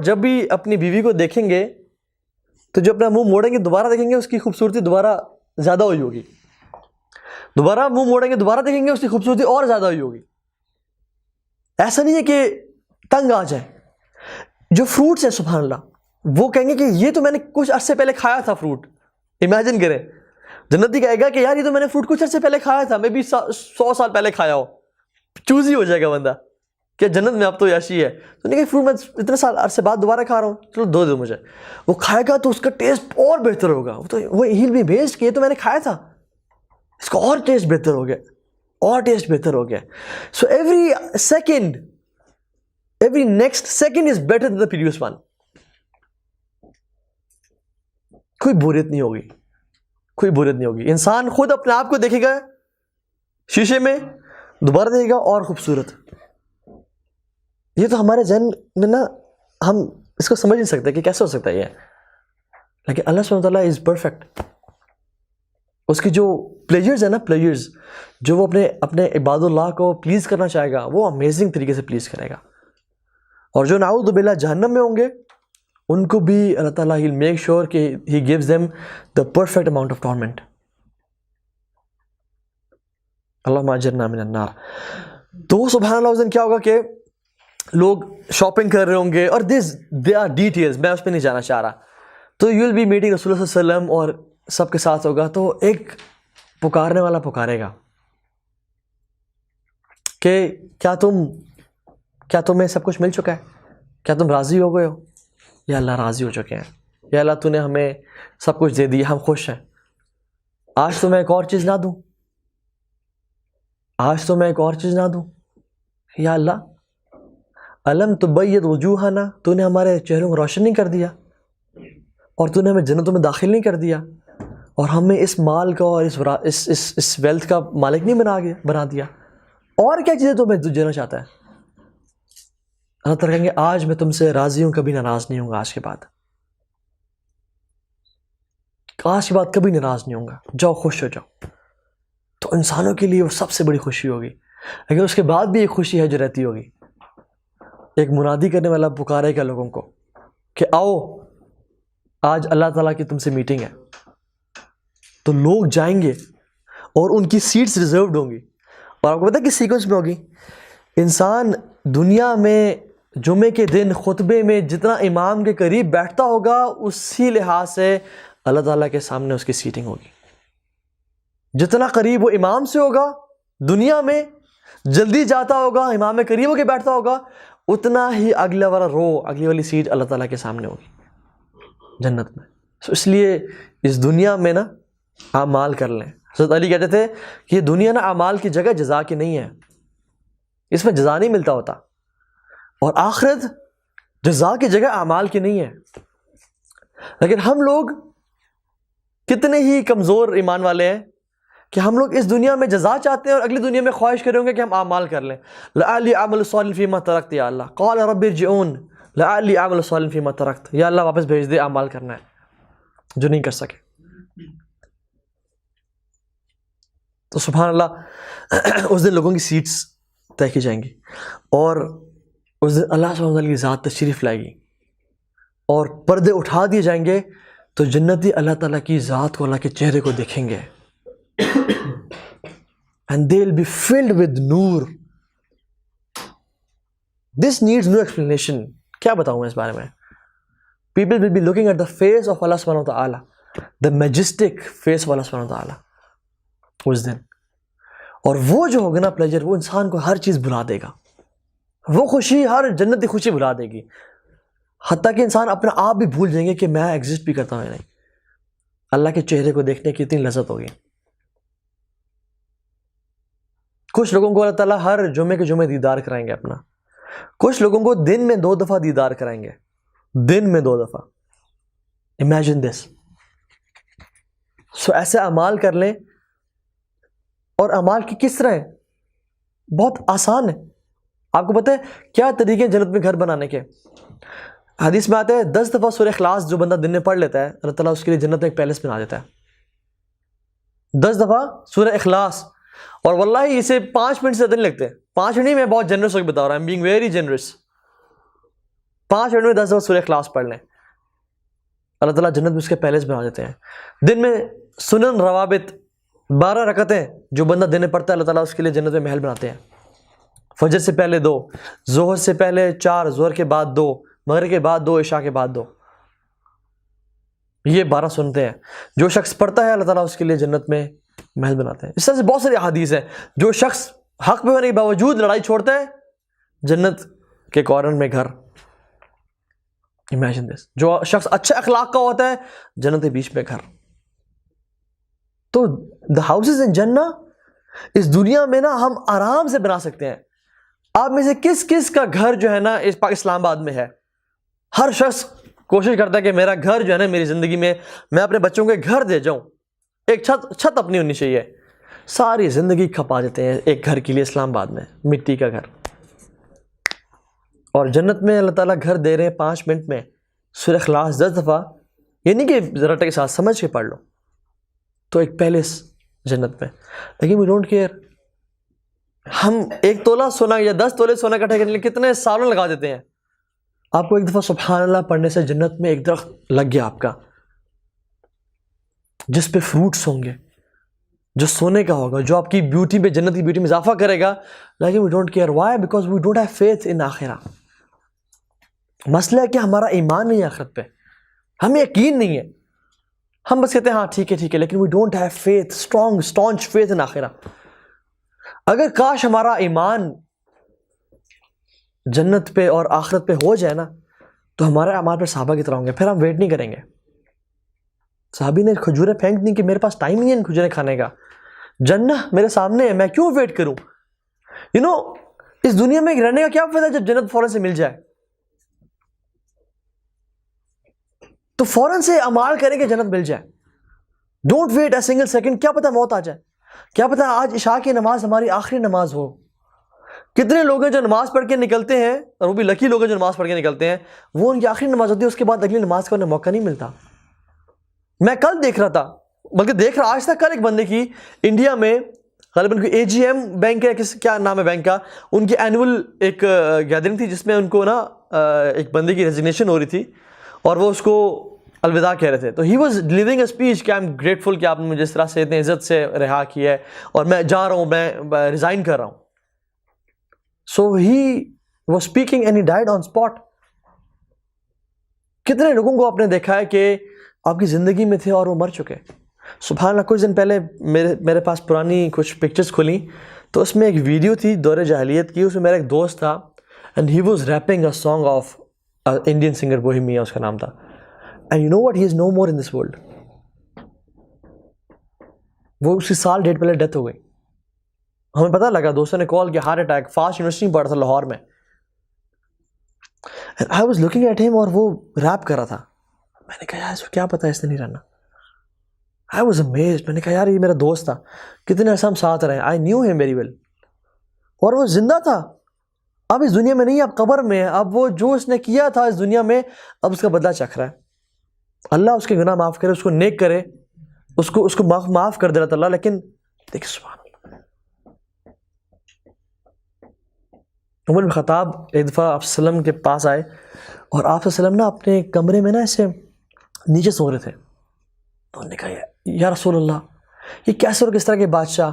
جب بھی اپنی بیوی کو دیکھیں گے تو جو اپنا منہ موڑیں گے دوبارہ دیکھیں گے اس کی خوبصورتی دوبارہ زیادہ ہوئی ہوگی. دوبارہ منہ موڑیں گے دوبارہ دیکھیں گے اس کی خوبصورتی اور زیادہ ہوئی ہوگی. ایسا نہیں ہے کہ تنگ آ جائے. جو فروٹس ہیں سبحان اللہ، وہ کہیں گے کہ یہ تو میں نے کچھ عرصے پہلے کھایا تھا فروٹ. امیجن کریں، جنتی کہے گا کہ یار یہ تو میں نے فروٹ کچھ عرصے پہلے کھایا تھا، میں بھی 100 سال پہلے کھایا ہو. چوزی ہو جائے گا بندہ کہ جنت میں اب تو یاشی ہے. تو نہیں کہ فروٹ میں اتنے سال عرصے بعد دوبارہ کھا رہا ہوں، چلو دو مجھے. وہ کھائے گا تو اس کا ٹیسٹ اور بہتر ہوگا. وہ ہیل بی بیسڈ کہ یہ تو میں نے کھایا تھا، اس کا اور ٹیسٹ بہتر ہو گیا، اور ٹیسٹ بہتر ہو گیا. So every next second is better than the previous one. کوئی بوریت نہیں ہوگی، کوئی بوریت نہیں ہوگی. انسان خود اپنے آپ کو دیکھے گا شیشے میں، دوبارہ دیکھے گا اور خوبصورت. یہ تو ہمارے ذہن میں نا ہم اس کو سمجھ نہیں سکتے کہ کیسے ہو سکتا ہے یہ. لیکن اللہ سبحانہ وتعالیٰ از پرفیکٹ. اس کی جو پلیجرز ہیں نا، پلیجرز جو وہ اپنے عباد اللہ کو پلیز کرنا چاہے گا وہ امیزنگ طریقے سے پلیز کرے گا. اور جو نعوذ باللہ جہنم میں ہوں گے ان کو بھی اللہ تعالیٰ he'll make sure کہ he gives them the perfect amount of torment. اللہم اجرنا من النار. تو سبحان اللہ اس دن کیا ہوگا کہ لوگ شاپنگ کر رہے ہوں گے اور they are details, میں اس پہ نہیں جانا چاہ رہا. تو you will be meeting رسول اللہ صلی اللہ علیہ وسلم اور سب کے ساتھ ہوگا. تو ایک پکارنے والا پکارے گا کہ کیا تمہیں سب کچھ مل چکا ہے؟ کیا تم راضی ہو گئے ہو؟ یا اللہ راضی ہو چکے ہیں. یا اللہ تو نے ہمیں سب کچھ دے دیا, ہم خوش ہیں. آج تو میں ایک اور چیز نہ دوں, آج تو میں ایک اور چیز نہ دوں. یا اللہ علم تبید وجوہنا, تو نے ہمارے چہروں کو روشن نہیں کر دیا اور تو نے ہمیں جنتوں میں داخل نہیں کر دیا اور ہمیں اس مال کا اور اس ویلتھ کا مالک نہیں بنا دیا. اور کیا چیزیں تمہیں دینا چاہتا ہے؟ اللہ تعالیٰ کہیں گے آج میں تم سے راضی ہوں, کبھی ناراض نہیں ہوں گا. آج کے بعد کبھی ناراض نہیں ہوں گا, جاؤ خوش ہو جاؤ. تو انسانوں کے لیے وہ سب سے بڑی خوشی ہوگی. لیکن اس کے بعد بھی ایک خوشی ہے جو رہتی ہوگی. ایک منادی کرنے والا پکارے گا لوگوں کو کہ آؤ آج اللہ تعالیٰ کی تم سے میٹنگ ہے. تو لوگ جائیں گے اور ان کی سیٹس ریزروڈ ہوں گی. اور آپ کو پتہ ہے کس سیکوینس میں ہوگی؟ انسان دنیا میں جمعے کے دن خطبے میں جتنا امام کے قریب بیٹھتا ہوگا اسی لحاظ سے اللہ تعالیٰ کے سامنے اس کی سیٹنگ ہوگی. جتنا قریب وہ امام سے ہوگا دنیا میں, جلدی جاتا ہوگا, امام میں قریب ہو کے بیٹھتا ہوگا, اتنا ہی اگلا والا اگلی والی سیٹ اللہ تعالیٰ کے سامنے ہوگی جنت میں. اس لیے اس دنیا میں نا اعمال کر لیں. حضرت علی کہتے تھے کہ یہ دنیا نا اعمال کی جگہ جزا کی نہیں ہے, اس میں جزا نہیں ملتا ہوتا, اور آخرت جزا کی جگہ اعمال کی نہیں ہے. لیکن ہم لوگ کتنے ہی کمزور ایمان والے ہیں کہ ہم لوگ اس دنیا میں جزا چاہتے ہیں اور اگلی دنیا میں خواہش کریں گے کہ ہم اعمال کر لیں. لعلی اعمل صالحا فیما ترکت یا اللہ, قال رب ارجعون لعلی اعمل صالحا فیما ترکت, یا اللہ واپس بھیج دے, اعمال کرنا ہے جو نہیں کر سکے. تو سبحان اللہ اس دن لوگوں کی سیٹس طے کی جائیں گی اور اس دن اللہ سبحانہ وتعالیٰ کی ذات تشریف لائے گی اور پردے اٹھا دیے جائیں گے. تو جنتی اللہ تعالیٰ کی ذات کو, اللہ کے چہرے کو دیکھیں گے and they'll be filled with Noor. This needs no explanation. کیا بتاؤں میں اس بارے میں؟ People will be looking at the face of Allah subhanahu wa ta'ala, the majestic face of Allah subhanahu wa ta'ala اس دن. اور وہ جو ہوگا نا پلیجر, وہ انسان کو ہر چیز بھلا دے گا. وہ خوشی, ہر جنتی خوشی بھلا دے گی, حتیٰ کہ انسان اپنا آپ بھی بھول جائیں گے کہ میں ایگزسٹ بھی کرتا ہوں یا نہیں. اللہ کے چہرے کو دیکھنے کی اتنی لذت ہوگی. کچھ لوگوں کو اللہ تعالیٰ ہر جمعے کے جمعے دیدار کرائیں گے اپنا, کچھ لوگوں کو دن میں 2 دفعہ دیدار کرائیں گے, دن میں 2 دفعہ. Imagine this. سو ایسے اعمال کر لیں. اور اعمال کی کس طرح ہے؟ بہت آسان ہے. آپ کو پتہ ہے کیا طریقے جنت میں گھر بنانے کے؟ حدیث میں آتا ہے 10 دفعہ سورہ اخلاص جو بندہ دن میں پڑھ لیتا ہے اللہ تعالیٰ اس کے لیے جنت میں ایک پیلس بنا دیتا ہے. 10 دفعہ سورہ اخلاص, اور واللہ اسے 5 منٹ سے زیادہ نہیں لگتے. 5 منٹ نہیں, میں بہت جنرس ہو کے بتا رہا ہوں, I'm being very generous. 5 minute میں 10 دفعہ سورہ اخلاص پڑھ لیں, اللہ تعالیٰ جنت میں اس کے پیلس بنا دیتے ہیں. دن میں سنن روابط 12 رکعتیں جو بندہ دن میں پڑھتا ہے اللہ تعالیٰ اس کے لیے جنت میں محل بناتے ہیں. فجر سے پہلے 2, ظہر سے پہلے 4, ظہر کے بعد 2, مغرب کے بعد 2, عشاء کے بعد 2. یہ 12 سنتے ہیں. جو شخص پڑھتا ہے اللہ تعالیٰ اس کے لیے جنت میں محل بناتے ہیں. اس طرح سے بہت ساری احادیث ہیں. جو شخص حق پہ ہونے کے باوجود لڑائی چھوڑتا ہے جنت کے کارنر میں گھر. Imagine this. جو شخص اچھے اخلاق کا ہوتا ہے جنت کے بیچ میں گھر. تو the houses in Jannah اس دنیا میں نا ہم آرام سے بنا سکتے ہیں. آپ میں سے کس کس کا گھر جو ہے نا اس اسلام آباد میں ہے؟ ہر شخص کوشش کرتا ہے کہ میرا گھر جو ہے نا میری زندگی میں میں اپنے بچوں کے گھر دے جاؤں, ایک چھت اپنی ہونی چاہیے. ساری زندگی کھپا دیتے ہیں ایک گھر کے لیے اسلام آباد میں, مٹی کا گھر. اور جنت میں اللہ تعالیٰ گھر دے رہے ہیں 5 منٹ میں. سورہ اخلاص 10 دفعہ, یہ نہیں کہ رٹ کے ساتھ سمجھ کے پڑھ لو, تو ایک پیلس جنت میں. لیکن وی ڈونٹ کیئر. ہم 1 تولہ سونا یا 10 تولے سونا اکٹھا کرنے کے لیے کتنے سالوں لگا دیتے ہیں. آپ کو ایک دفعہ سبحان اللہ پڑھنے سے جنت میں ایک درخت لگ گیا آپ کا، جس پہ فروٹس ہوں گے، جو سونے کا ہوگا، جو آپ کی بیوٹی پہ، جنت کی بیوٹی میں اضافہ کرے گا. لیکن we don't care. Why? Because we don't have faith in آخرہ. مسئلہ ہے کہ ہمارا ایمان نہیں ہے آخرت پہ، ہمیں یقین نہیں ہے. ہم بس کہتے ہیں ہاں ٹھیک ہے، لیکن we don't have faith, strong faith in آخرہ. اگر کاش ہمارا ایمان جنت پہ اور آخرت پہ ہو جائے نا، تو ہمارے اعمال پہ صحابہ کی طرح ہوں گے. پھر ہم ویٹ نہیں کریں گے. صحابی نے کھجوریں پھینک دی کہ میرے پاس ٹائم نہیں ہے ان کھجوریں کھانے کا، جنت میرے سامنے ہے، میں کیوں ویٹ کروں؟ اس دنیا میں رہنے کا کیا فائدہ جب جنت فوراً سے مل جائے؟ تو فوراً سے اعمال کریں کہ جنت مل جائے. Don't wait a single second. کیا پتہ موت آ جائے، کیا پتہ آج عشاء کی نماز ہماری آخری نماز ہو. کتنے لوگ ہیں جو نماز پڑھ کے نکلتے ہیں، اور وہ بھی لکی لوگ ہیں جو نماز پڑھ کے نکلتے ہیں، وہ ان کی آخری نماز ہوتی ہے، اس کے بعد اگلی نماز کا انہیں موقع نہیں ملتا. میں کل دیکھ رہا تھا، بلکہ دیکھ رہا آج تک، کل ایک بندے کی انڈیا میں غالباً کوئی AGM بینک ہے، کیا نام ہے بینک کا، ان کی اینول ایک گیدرنگ تھی جس میں ان کو نا ایک بندے کی ریزگنیشن ہو رہی تھی اور وہ اس کو الوداع کہہ رہے تھے. تو he was delivering a speech کہ آئی ایم گریٹفل کہ آپ نے مجھے اس طرح سے اتنے عزت سے رہا کیا ہے اور میں جا رہا ہوں، میں ریزائن کر رہا ہوں. So he was speaking and he died on spot. کتنے لوگوں کو آپ نے دیکھا ہے کہ آپ کی زندگی میں تھے اور وہ مر چکے. سبحان اللہ. کچھ دن پہلے میرے پاس پرانی کچھ پکچرز کھلیں تو اس میں ایک ویڈیو تھی دور جاہلیت کی. اس میں میرا ایک دوست تھا and he was rapping a song of Indian singer Bohemia اس کا نام تھا. And you know what, he is no more in this world. وہ اسی سال ڈیٹ پہلے ڈیتھ ہو گئی. ہمیں پتہ لگا، دوستوں نے کال کیا، ہارٹ اٹیک. فاسٹ یونیورسٹی میں پڑھا تھا لاہور میں. آئی واز لوکنگ ایٹ ہم، اور وہ ریپ کر رہا تھا. میں نے کہا یار اس کو کیا پتا اس نے نہیں رہنا. I was amazed. میں نے کہا یار یہ میرا دوست تھا، کتنے عرصہ ہم ساتھ رہے. I knew him very well. اور وہ زندہ تھا. اب اس دنیا میں نہیں، اب قبر میں ہے. اب وہ جو اس نے کیا تھا اس دنیا میں، اب اس کا بدلہ چکھ رہا ہے. اللہ اس کے گناہ معاف کرے، اس کو نیک کرے، اس کو معاف کر دے اللہ تعالیٰ. لیکن دیکھ سبحان اللہ، عمر بن خطاب ایک دفعہ آپ صلی اللہ علیہ وسلم کے پاس آئے اور آپ صلی اللہ علیہ وسلم نا اپنے کمرے میں نا ایسے نیچے سو رہے تھے. تو انہوں نے کہا یا رسول اللہ، یہ کیسے اور کس طرح کے بادشاہ،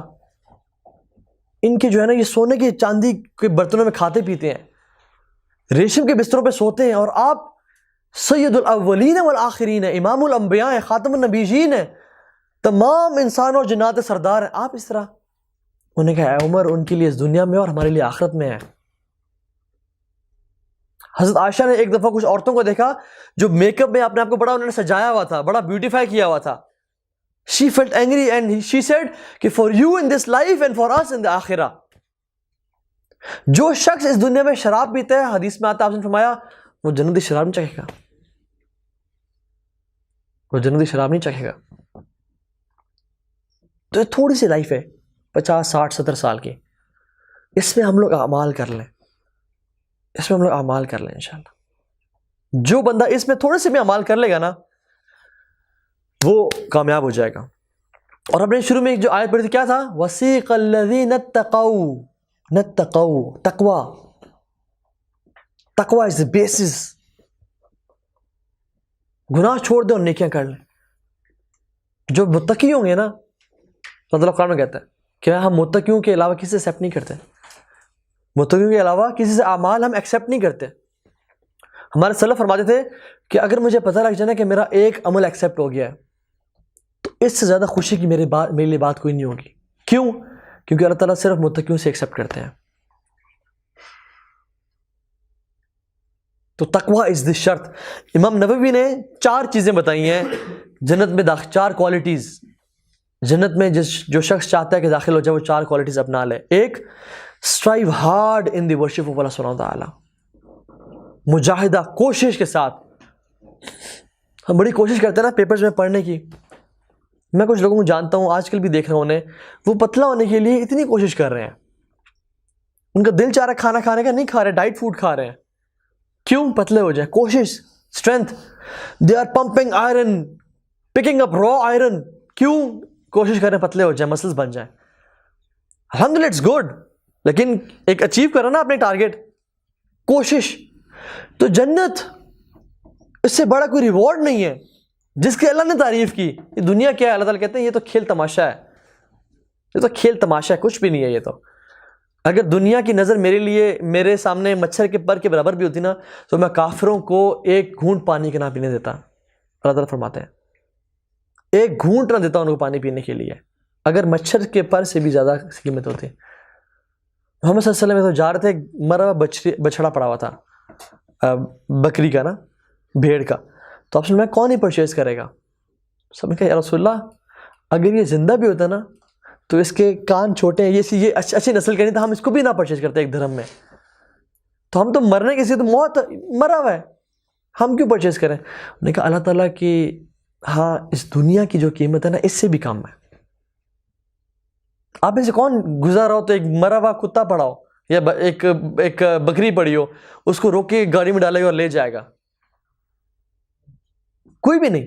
ان کے جو ہے نا یہ سونے کی چاندی کے برتنوں میں کھاتے پیتے ہیں، ریشم کے بستروں پہ سوتے ہیں، اور آپ سید الاولین والآخرین ہیں، امام الانبیاء ہیں، خاتم النبیین ہیں، تمام انسان اور جنات سردار ہیں، آپ اس طرح. انہوں نے کہا اے عمر، ان کے لیے اس دنیا میں اور ہمارے لیے آخرت میں ہے. حضرت عائشہ نے ایک دفعہ کچھ عورتوں کو دیکھا جو میک اپ میں اپنے آپ کو بڑا انہوں نے سجایا ہوا تھا، بڑا بیوٹیفائی کیا ہوا تھا. She felt angry and she said کہ for you in this life and for us in the آخرہ. جو شخص اس دنیا میں شراب پیتا ہے، حدیث میں آتا آپ نے فرمایا وہ جنتی شراب نہیں چکھے گا، وہ جنتی شراب نہیں چکھے گا. تو یہ تھوڑی سی لائف ہے 50 60 70 سال کی، اس میں ہم لوگ اعمال کر لیں، اس میں ہم لوگ اعمال کر لیں انشاءاللہ. جو بندہ اس میں تھوڑے سے بھی اعمال کر لے گا نا وہ کامیاب ہو جائے گا. اور ہم نے شروع میں جو آیت پڑھی تھی کیا تھا؟ وَسِيقَ الَّذِينَ اتَّقَوْا. تقوی از the basis. گناہ چھوڑ دیں اور نیکیاں کر لیں. جو متقی ہوں گے نا، اللہ قرآن میں کہتا ہے کہ ہم متقیوں کے علاوہ کسی سے ایکسیپٹ نہیں کرتے، متقیوں کے علاوہ کسی سے اعمال ہم ایکسیپٹ نہیں کرتے. ہمارے سلف فرماتے تھے کہ اگر مجھے پتہ لگ جائے نا کہ میرا ایک عمل ایکسیپٹ ہو گیا ہے تو اس سے زیادہ خوشی کی میرے لیے بات کوئی نہیں ہوگی. کیوں؟ کیونکہ اللہ تعالیٰ صرف متقیوں سے ایکسیپٹ کرتے ہیں. تو تقوی از دی شرط. امام نووی نے 4 چیزیں بتائی ہیں جنت میں 4 کوالٹیز جنت میں جو شخص چاہتا ہے کہ داخل ہو جائے وہ 4 کوالٹیز اپنا لے. ایک، strive hard in the worship of اللہ سبحانہ وتعالی. مجاہدہ، کوشش کے ساتھ. ہم بڑی کوشش کرتے ہیں نا پیپرز میں پڑھنے کی. میں کچھ لوگوں کو جانتا ہوں آج کل بھی دیکھ رہا ہوں انہیں، وہ پتلا ہونے کے لیے اتنی کوشش کر رہے ہیں، ان کا دل چاہ رہا ہے کھانا کھانے کا، نہیں کھا رہے، ڈائٹ فوڈ کھا رہے ہیں. کیوں؟ پتلے ہو جائیں. کوشش، strength. They are pumping iron, picking up raw iron. کیوں؟ کوشش کریں پتلے ہو جائیں، مسلز بن جائیں. الحمدللہ اٹس گڈ، لیکن ایک اچیو کرو نا اپنے ٹارگیٹ. کوشش. تو جنت اس سے بڑا کوئی ریوارڈ نہیں ہے جس کی اللہ نے تعریف کی. یہ دنیا کیا ہے؟ اللہ تعالیٰ کہتے ہیں یہ تو کھیل تماشا ہے, یہ تو کھیل تماشا ہے, کچھ بھی نہیں ہے یہ تو. اگر دنیا کی نظر میرے لیے میرے سامنے مچھر کے پر کے برابر بھی ہوتی نا تو میں کافروں کو ایک گھونٹ پانی کے نہ پینے دیتا. اللہ تعالیٰ فرماتے ہیں ایک گھونٹ نہ دیتا ان کو پانی پینے کے لیے اگر مچھر کے پر سے بھی زیادہ قیمت ہوتی. محمد صلی اللہ علیہ وسلم تو جا رہے تھے, مرا ہوا بچھڑا پڑا ہوا تھا بکری کا نا, بھیڑ کا. تو آپ سے میں کون ہی پرچیز کرے گا؟ سب نے کہا یا رسول اللہ اگر یہ زندہ بھی ہوتا نا تو اس کے کان چھوٹے ہیں, یہ اچھی نسل کے نہیں, تو ہم اس کو بھی نہ پرچیز کرتے ایک درہم میں. تو ہم تو مرنے کسی تو موت مرا ہوا ہے, ہم کیوں پرچیز کریں؟ انہوں نے کہا اللہ تعالیٰ کی ہاں اس دنیا کی جو قیمت ہے نا اس سے بھی کم ہے. آپ میں سے کون گزارا ہو تو ایک مرا ہوا کتا پڑا ہو یا ایک بکری پڑی ہو, اس کو روک کے گاڑی میں ڈالے گا اور لے جائے گا؟ کوئی بھی نہیں.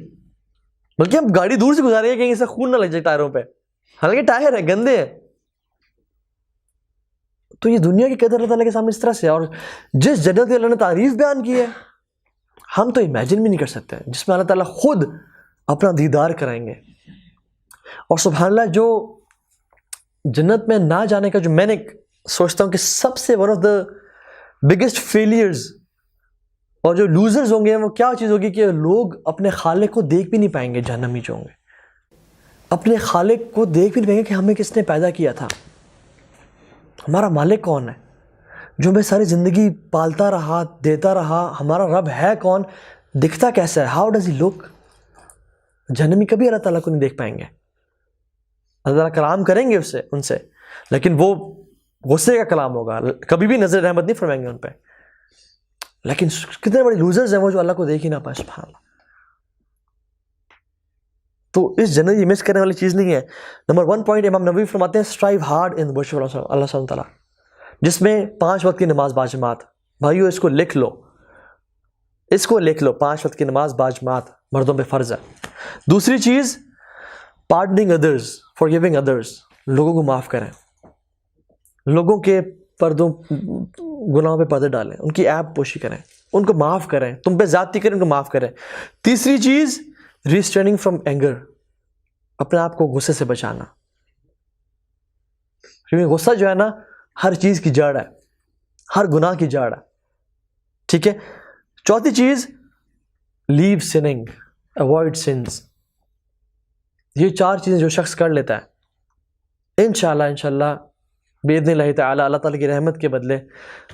بلکہ ہم گاڑی دور سے گزارے کہیں اسے خون نہ لگ جائے ٹائروں پہ, حالانکہ ٹائر ہے گندے ہیں. تو یہ دنیا کی قدر اللہ تعالیٰ کے سامنے اس طرح سے, اور جس جنت کی اللہ نے تعریف بیان کی ہے ہم تو امیجن بھی نہیں کر سکتے, جس میں اللہ تعالیٰ خود اپنا دیدار کرائیں گے. اور سبحان اللہ جو جنت میں نہ جانے کا جو میں نے سوچتا ہوں کہ سب سے one of the biggest failures اور جو لوزرز ہوں گے وہ کیا چیز ہوگی کہ لوگ اپنے خالق کو دیکھ بھی نہیں پائیں گے. جہنمی جو ہوں گے اپنے خالق کو دیکھ بھی نہیں پائیں گے کہ ہمیں کس نے پیدا کیا تھا, ہمارا مالک کون ہے جو ہمیں ساری زندگی پالتا رہا دیتا رہا, ہمارا رب ہے کون, دکھتا کیسا ہے, ہاؤ ڈز ہی لک. جہنمی کبھی اللہ تعالیٰ کو نہیں دیکھ پائیں گے. اللہ تعالیٰ کلام کریں گے ان سے لیکن وہ غصے کا کلام ہوگا, کبھی بھی نظر رحمت نہیں فرمائیں گے ان پہ. لیکن کتنے بڑے لوزرز ہیں وہ جو اللہ کو دیکھ ہی نہ پائے. سبحان اللہ. تو اس جنت یہ مس کرنے والی چیز نہیں ہے. نمبر 1 پوائنٹ امام نووی فرماتے ہیں اسٹرائیو ہارڈ ان ورشپ اللہ سبحانہ وتعالیٰ, جس میں 5 وقت کی نماز باجماعت. بھائیو اس کو لکھ لو, اس کو لکھ لو, 5 وقت کی نماز باجماعت مردوں پہ فرض ہے. دوسری چیز پارڈننگ ادرز, فارگیونگ ادرز, لوگوں کو معاف کریں, لوگوں کے پردوں گناہوں پہ پردے ڈالیں, ان کی عیب پوشی کریں, ان کو معاف کریں, تم پہ زیادتی کریں ان کو معاف کریں. تیسری چیز ریسٹریننگ فرام اینگر, اپنے آپ کو غصے سے بچانا, کیونکہ غصہ جو ہے نا ہر چیز کی جڑ ہے, ہر گناہ کی جڑ ہے. ٹھیک ہے. چوتھی چیز لیو سننگ, اوائڈ سنس. یہ 4 چیزیں جو شخص کر لیتا ہے انشاءاللہ باذن اللہ تعالی اللہ تعالیٰ کی رحمت کے بدلے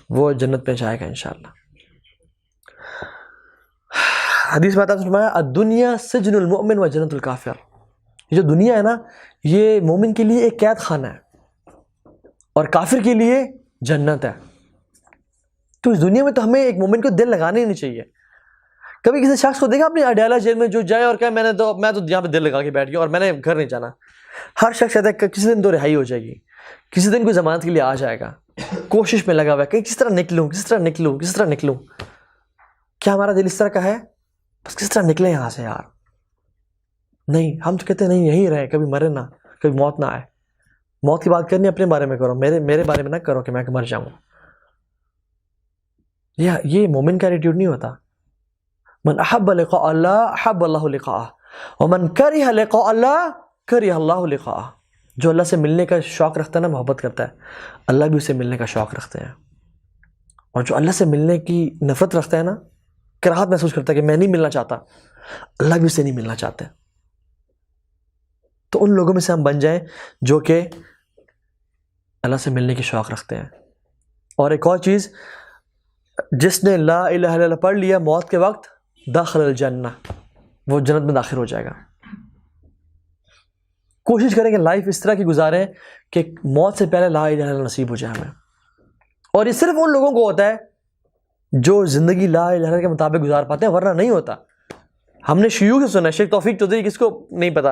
وہ جنت میں جائے گا انشاءاللہ. حدیث میں آتا ہے فرمایا الدنیا سجن المؤمن و جنت الکافر. یہ جو دنیا ہے نا یہ مومن کے لیے ایک قید خانہ ہے اور کافر کے لیے جنت ہے. تو اس دنیا میں تو ہمیں ایک مومن کو دل لگانے ہی نہیں چاہیے. کبھی کسی شخص کو دیکھا اپنی اڈیالہ جیل میں جو جائے اور کہے میں تو یہاں پہ دل لگا کے بیٹھ گیا اور میں نے گھر نہیں جانا. ہر شخص کہتا ہے کہ کسی دن تو رہائی ہو جائے گی, کسی دن کوئی ضمانت کے لیے آ جائے گا, کوشش میں لگا ہوا ہے کہ کس طرح نکلوں, کس طرح نکلوں, کس طرح نکلوں. کیا ہمارا دل اس طرح کا ہے؟ بس کس طرح نکلے یہاں سے یار. نہیں, ہم تو کہتے ہیں نہیں یہیں رہیں, کبھی مرے نہ, کبھی موت نہ آئے. موت کی بات کرنی اپنے بارے میں کرو, میرے بارے میں نہ کرو کہ میں مر جاؤں. یہ مومن کا ایٹیٹیوڈ نہیں ہوتا. من احب لقاء اللہ احب اللہ لقاءہ ومن کرہ لقاء اللہ کرہ اللہ لقاءہ. جو اللہ سے ملنے کا شوق رکھتا ہے نا, محبت کرتا ہے, اللہ بھی اسے ملنے کا شوق رکھتے ہیں. اور جو اللہ سے ملنے کی نفرت رکھتا ہے نا, کراہت محسوس کرتا ہے کہ میں نہیں ملنا چاہتا, اللہ بھی اسے نہیں ملنا چاہتے. تو ان لوگوں میں سے ہم بن جائیں جو کہ اللہ سے ملنے کی شوق رکھتے ہیں. اور ایک اور چیز, جس نے لا الہ الا اللہ پڑھ لیا موت کے وقت داخل الجنہ, وہ جنت میں داخل ہو جائے گا. کوشش کریں کہ لائف اس طرح کی گزاریں کہ موت سے پہلے لا الہ الا اللہ نصیب ہو جائے ہمیں. اور یہ صرف ان لوگوں کو ہوتا ہے جو زندگی لا الہ الا اللہ کے مطابق گزار پاتے ہیں, ورنہ نہیں ہوتا. ہم نے شیوخ سے سنا, شیخ توفیق چودھری, کس کو نہیں پتا,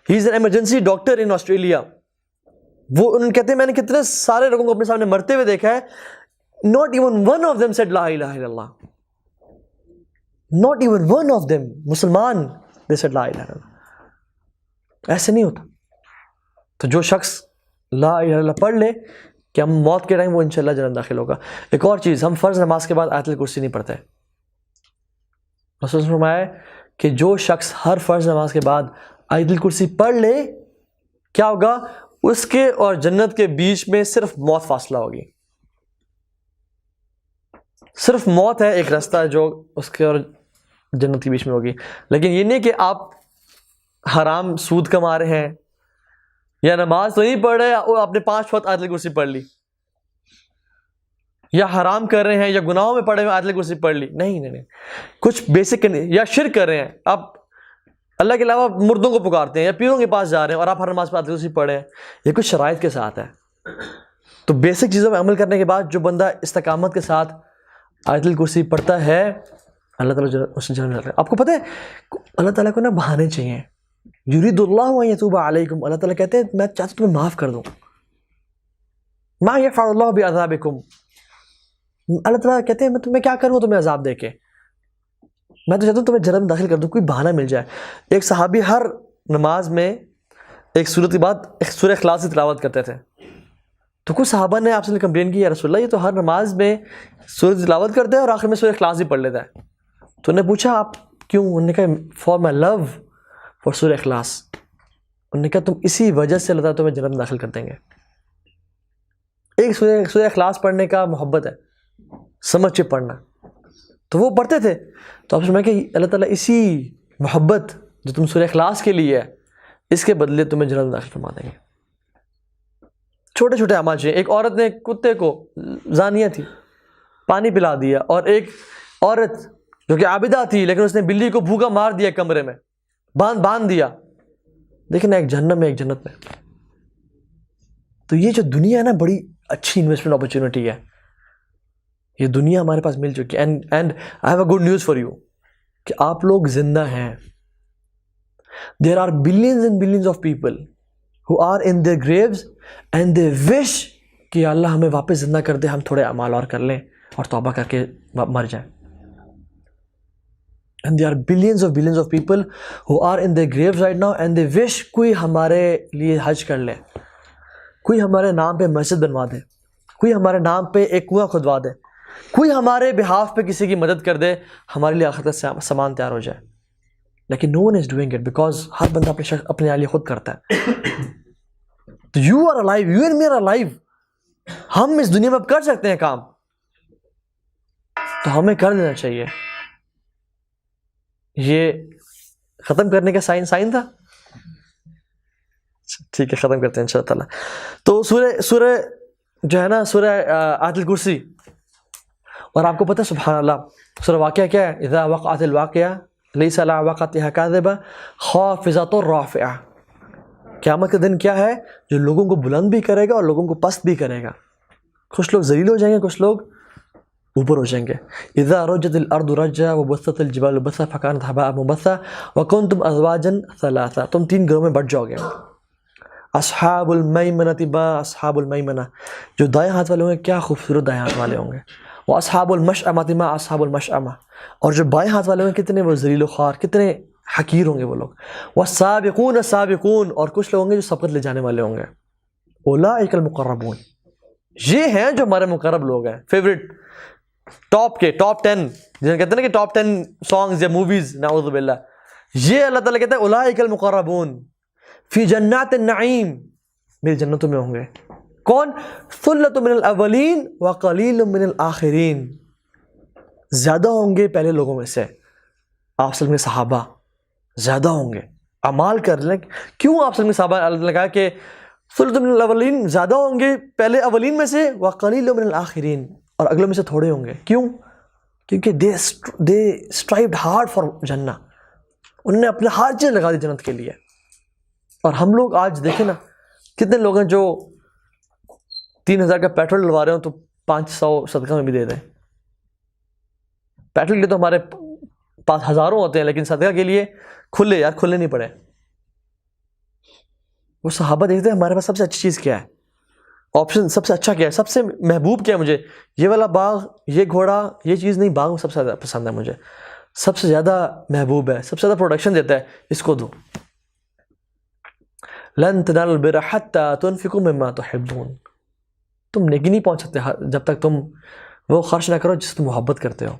he is an emergency doctor in Australia. وہ ان کہتے ہیں میں نے کتنے سارے لوگوں کو اپنے سامنے مرتے ہوئے دیکھا ہے, not even one of them said لا الہ الا اللہ. not even one of them مسلمان they said لا الہ الا اللہ. ایسے نہیں ہوتا. تو جو شخص لا الہ الا اللہ پڑھ لے کہ ہم موت کے ٹائم وہ انشاءاللہ جنت داخل ہوگا. ایک اور چیز, ہم فرض نماز کے بعد آیت الکرسی نہیں پڑھتے. رسول نے فرمایا کہ جو شخص ہر فرض نماز کے بعد آیت الکرسی پڑھ لے, کیا ہوگا, اس کے اور جنت کے بیچ میں صرف موت فاصلہ ہوگی. صرف موت ہے ایک راستہ جو اس کے اور جنت کے بیچ میں ہوگی. لیکن یہ نہیں کہ آپ حرام سود کما رہے ہیں یا نماز تو نہیں پڑھ رہے اور آپ نے 5 وقت آیت الکرسی پڑھ لی, یا حرام کر رہے ہیں یا گناہوں میں پڑے ہوئے آیت الکرسی پڑھ لی. نہیں, کچھ بیسک, یا شرک کر رہے ہیں, آپ اللہ کے علاوہ مردوں کو پکارتے ہیں یا پیروں کے پاس جا رہے ہیں اور آپ ہر نماز پہ آیت الکرسی پڑھے ہیں. یہ کچھ شرائط کے ساتھ ہے. تو بیسک چیزوں میں عمل کرنے کے بعد جو بندہ استقامت کے ساتھ آیت الکرسی پڑھتا ہے, اللہ تعالیٰ اس سے جنت. آپ کو پتہ ہے اللہ تعالیٰ کو نا بہانے چاہیے. یرید اللہ ان یتوب علیکم, اللہ تعالیٰ کہتے ہیں میں چاہتا ہوں تمہیں معاف کر دوں. ما یفعل اللہ بعذابکم, اللہ تعالیٰ کہتے ہیں میں تمہیں کیا کروں تمہیں عذاب دے کے, میں تو چاہتا ہوں تمہیں جنت میں داخل کر دوں, کوئی بہانہ مل جائے. ایک صحابی ہر نماز میں ایک سورت کے بعد ایک سورہ اخلاص کی تلاوت کرتے تھے. تو کچھ صحابہ نے آپ سے کمپلین کی, یا رسول اللہ یہ تو ہر نماز میں سورت کی تلاوت کرتے ہیں اور آخر میں سورہ اخلاص ہی پڑھ لیتا ہے. تو انہوں نے پوچھا آپ کیوں؟ انہوں نے کہا فار مائی لو فار سورہ اخلاص. انہوں نے کہا تم اسی وجہ سے اللہ تعالیٰ تمہیں جنت میں داخل کر دیں گے. ایک سورہ اخلاص پڑھنے کا محبت ہے, سمجھ کے پڑھنا. تو وہ پڑھتے تھے. تو آپ سمجھیں کہ اللہ تعالیٰ اسی محبت جو تم سورہ اخلاص کے لیے ہے, اس کے بدلے تمہیں جنت میں داخل فرما دیں گے. چھوٹے چھوٹے اعمال چاہیے. ایک عورت نے کتے کو, زانیہ تھی, پانی پلا دیا, اور ایک عورت جو کہ عابدہ تھی لیکن اس نے بلی کو بھوکا مار دیا کمرے میں, باندھ دیا. دیکھیں نا, ایک جہنم میں ایک جنت میں. تو یہ جو دنیا ہے نا, بڑی اچھی انویسٹمنٹ اپرچونٹی ہے. یہ دنیا ہمارے پاس مل چکی ہے. And I have a good news for you کہ آپ لوگ زندہ ہیں. There are billions and billions of people who are in their graves and they wish کہ اللہ ہمیں واپس زندہ کر دے, ہم تھوڑے اعمال اور کر لیں اور توبہ کر کے مر جائیں. And there are billions of people who are in their graves right now and they wish کوئی ہمارے لیے حج کر لے, کوئی ہمارے نام پہ مسجد بنوا دے, کوئی ہمارے نام پہ ایک کنواں کھدوا دے, کوئی ہمارے بہاف پہ کسی کی مدد کر دے, ہمارے لیے آخرت کا سامان تیار ہو جائے. لیکن no one is doing it because ہر بندہ اپنے لیے خود کرتا ہے. تو you are alive, you and me are alive. ہم اس دنیا میں اب کر سکتے ہیں کام, تو ہمیں کر دینا چاہیے. یہ ختم کرنے کا سائن تھا. ٹھیک ہے, ختم کرتے ہیں انشاءاللہ تعالیٰ. تو سورہ جو ہے نا, سورہ آیت الکرسی, اور آپ کو پتہ سبحان اللہ سورہ واقعہ کیا ہے؟ اذا وقعت الواقعہ لیس علی وقعتها کاذبہ خافضۃ رافعہ. قیامت کا دن کیا ہے جو لوگوں کو بلند بھی کرے گا اور لوگوں کو پست بھی کرے گا. کچھ لوگ ذلیل ہو جائیں گے, کچھ لوگ اوپر ہو جائیں گے. اذا رجت الارض رجا وبست الجبال بسا فکانت هباء منبثا وکنتم ازواجا ثلاثا. تم 3 گروہ میں بٹ جاؤ گے. اصحاب المیمنۃ با اصحاب المیمنہ, جو دائیں ہاتھ والے ہوں گے کیا خوبصورت دائیں ہاتھ والے ہوں گے. واصحاب المشأمۃ ما اصحاب المشأمہ, اور جو بائیں ہاتھ والے ہوں گے کتنے وہ ذلیل و خوار, کتنے حقیر ہوں گے وہ لوگ. والسابقون السابقون, اور کچھ لوگ ہوں گے جو سبقت لے جانے والے ہوں گے. اولئک المقربون, یہ ہیں جو ہمارے مقرب لوگ ہیں, فیوریٹ ٹاپ 10 جنہیں کہتے ہیں نا کہ ٹاپ 10 سانگز یا موویز, نعوذ باللہ. یہ اللہ تعالیٰ کہتا ہے اولئک المقربون فی جنات النعیم, میری جنتوں میں ہوں گے. کون؟ ثلۃ من الاولین وقلیل من الاخرین, زیادہ ہوں گے پہلے لوگوں میں سے. آپ صلی اللہ علیہ وسلم صحابہ زیادہ ہوں گے, اعمال کر لیں. کیوں آپ صلی اللہ علیہ وسلم صحابہ اللہ نے کہا کہ ثلۃ من الاولین, زیادہ ہوں گے پہلے اولین میں سے, وقلیل من الاخرین, اور اگلوں میں سے تھوڑے ہوں گے. کیوں؟ کیونکہ دے اسٹرائیوڈ ہارڈ فار جنہ, انہوں نے اپنے ہر چیز لگا دی جنت کے لیے. اور ہم لوگ آج دیکھیں نا, کتنے لوگ ہیں جو 3000 کا پیٹرول ڈلوا رہے ہوں تو 500 صدقہ میں بھی دے دیں. پیٹرول کے تو ہمارے پاس ہزاروں ہوتے ہیں, لیکن صدقہ کے لیے کھلے نہیں پڑے. وہ صحابہ دیکھتے ہیں ہمارے پاس سب سے اچھی چیز کیا ہے, آپشن سب سے اچھا کیا ہے, سب سے محبوب کیا ہے مجھے, یہ والا باغ, یہ گھوڑا, یہ چیز نہیں, باغ سب سے زیادہ پسند ہے مجھے, سب سے زیادہ محبوب ہے, سب سے زیادہ پروڈکشن دیتا ہے, اس کو دو. لن تنالوا البر حتى تنفقوا مما تحبون. تم نیکی نہیں پہنچ سکتے جب تک تم وہ خرچ نہ کرو جس تم محبت کرتے ہو.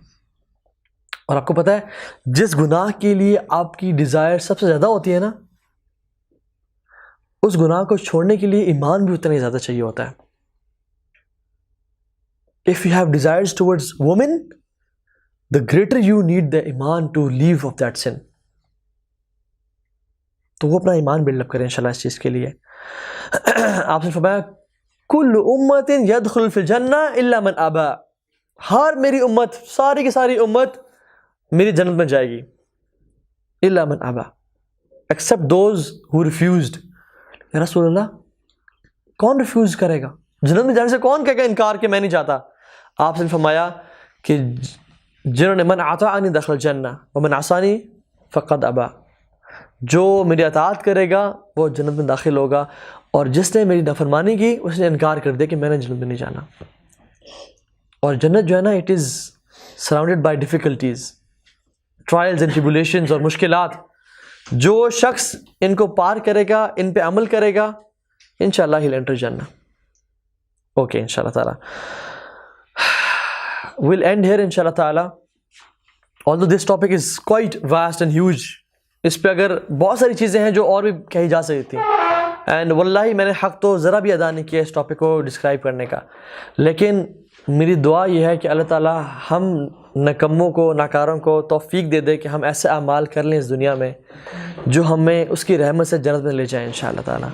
اور آپ کو پتہ ہے جس گناہ کے لیے آپ کی ڈیزائر سب سے زیادہ ہوتی ہے نا, اس گناہ کو چھوڑنے کے لیے ایمان بھی اتنا ہی زیادہ چاہیے ہوتا ہے. If you have desires towards women, the greater you need the iman to leave of that sin. تو وہ اپنا ایمان بلڈ اپ کریں انشاءاللہ اس چیز کے لیے. آپ نے فرمایا کل امت یدخل فی الجنہ الا من ابا, ہر میری امت, ساری کی ساری امت میری جنت میں جائے گی, الا من ابا, except those who refused. یا رسول اللہ کون ریفیوز کرے گا؟ جنت میں جانے سے کون کہے گا انکار کہ میں نہیں جاتا؟ آپ نے فرمایا کہ جنہوں نے من اطاعنی دخل الجنہ ومن عصانی فقد ابا, جو میری اطاعت کرے گا وہ جنت میں داخل ہوگا, اور جس نے میری نافرمانی کی اس نے انکار کر دیا کہ میں نے جنت میں نہیں جانا. اور جنت جو ہے نا, it is surrounded by difficulties, trials and tribulations اور مشکلات. جو شخص ان کو پار کرے گا, ان پہ عمل کرے گا, انشاءاللہ he'll enter جنہ. اوکے انشاءاللہ تعالیٰ we'll end here انشاءاللہ تعالیٰ. although this topic is quite vast and huge, اس پہ اگر بہت ساری چیزیں ہیں جو اور بھی کہی جا سکتی تھیں, اینڈ واللہ میں نے حق تو ذرا بھی ادا نہیں کیا اس ٹاپک کو ڈسکرائب کرنے کا, لیکن میری دعا یہ ہے کہ اللہ تعالیٰ ہم نکموں کو, ناکاروں کو توفیق دے دے کہ ہم ایسے اعمال کر لیں اس دنیا میں جو ہمیں اس کی رحمت سے جنت میں لے جائیں انشاءاللہ تعالیٰ.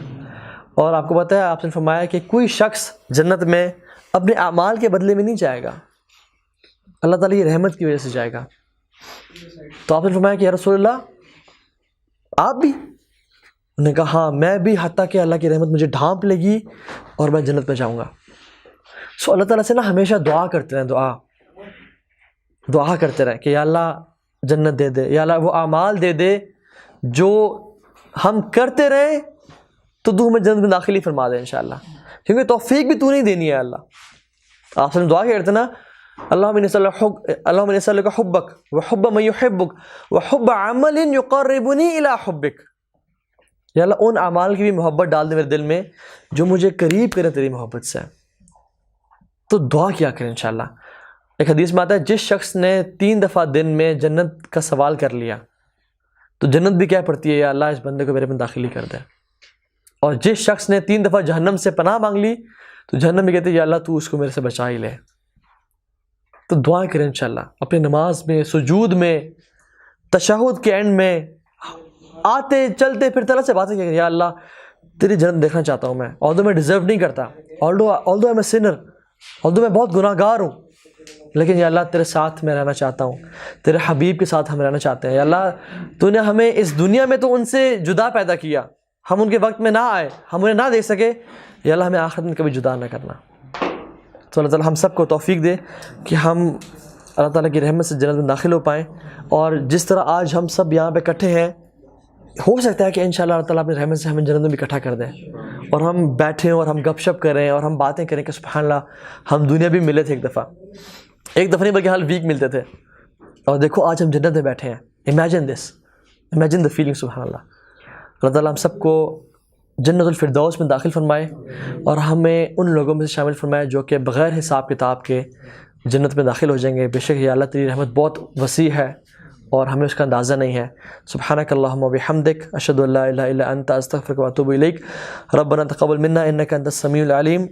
اور آپ کو پتہ ہے, آپ نے فرمایا کہ کوئی شخص جنت میں اپنے اعمال کے بدلے میں نہیں جائے گا, اللہ تعالیٰ کی رحمت کی وجہ سے جائے گا. تو آپ نے فرمایا کہ یا رسول اللہ آپ بھی؟ انہوں نے کہا ہاں میں بھی, حتیٰ کہ اللہ کی رحمت مجھے ڈھانپ لے گی اور میں جنت میں جاؤں گا. سو اللہ تعالیٰ سے نا ہمیشہ دعا کرتے رہیں, دعا کرتے رہیں کہ یا اللہ جنت دے دے, یا اللہ وہ اعمال دے دے جو ہم کرتے رہیں تو تو ہمیں جنت میں داخلی فرما دے انشاءاللہ, کیونکہ توفیق بھی تو نہیں دینی ہے اللہ. آپ سے دعا کرتے نا, اللہم نسألک حبک وحب من یحبک وحب عمل یقربنی الی حبک. یا اللہ ان اعمال کی بھی محبت ڈال دے میرے دل میں جو مجھے قریب کرے تیری محبت سے. تو دعا کیا کریں انشاءاللہ. ایک حدیث میں آتا ہے جس شخص نے 3 دفعہ دن میں جنت کا سوال کر لیا تو جنت بھی کیا پڑتی ہے, یا اللہ اس بندے کو میرے میں داخلی کر دے. اور جس شخص نے 3 دفعہ جہنم سے پناہ مانگ لی تو جہنم بھی کہتے ہیں یا اللہ تو اس کو میرے سے بچا ہی لے. تو دعا کریں انشاءاللہ اپنی نماز میں, سجود میں, تشہد کے اینڈ میں, آتے چلتے پھرتے اللہ سے باتیں کریں, یا اللہ تیری جنت دیکھنا چاہتا ہوں میں, although میں ڈیزرو نہیں کرتا, although I'm a sinner, although میں بہت گناہ گار ہوں, لیکن یا اللہ تیرے ساتھ میں رہنا چاہتا ہوں, تیرے حبیب کے ساتھ ہم رہنا چاہتے ہیں. یا اللہ تو نے ہمیں اس دنیا میں تو ان سے جدا پیدا کیا, ہم ان کے وقت میں نہ آئے, ہم انہیں نہ دیکھ سکے, یا اللہ ہمیں آخرت میں کبھی جدا نہ کرنا. تو اللہ تعالیٰ ہم سب کو توفیق دے کہ ہم اللہ تعالیٰ کی رحمت سے جنت میں داخل ہو پائیں. اور جس طرح آج ہم سب یہاں پہ اکٹھے ہیں, ہو سکتا ہے کہ انشاءاللہ اللہ تعالیٰ اپنی رحمت سے ہمیں جنت میں بھی اکٹھا کر دیں, اور ہم بیٹھیں اور ہم گپ شپ کریں اور ہم باتیں کریں کہ سبحان اللہ ہم دنیا بھی ملے تھے ایک دفعہ نہیں بلکہ ہر ویک ملتے تھے, اور دیکھو آج ہم جنت میں بیٹھے ہیں. Imagine the feeling. سبحان اللہ. اللہ تعالیٰ ہم سب کو جنت الفردوس میں داخل فرمائے اور ہمیں ان لوگوں میں سے شامل فرمائے جو کہ بغیر حساب کتاب کے جنت میں داخل ہو جائیں گے. بے شک یا اللہ تیری رحمت بہت وسیع ہے اور ہمیں اس کا اندازہ نہیں ہے. سبحانک اللہم و بحمدک, اشہد ان لا الہ الا انت, استغفرک و اتوب الیک. ربنا تقبل منا انک انت السمیع العلیم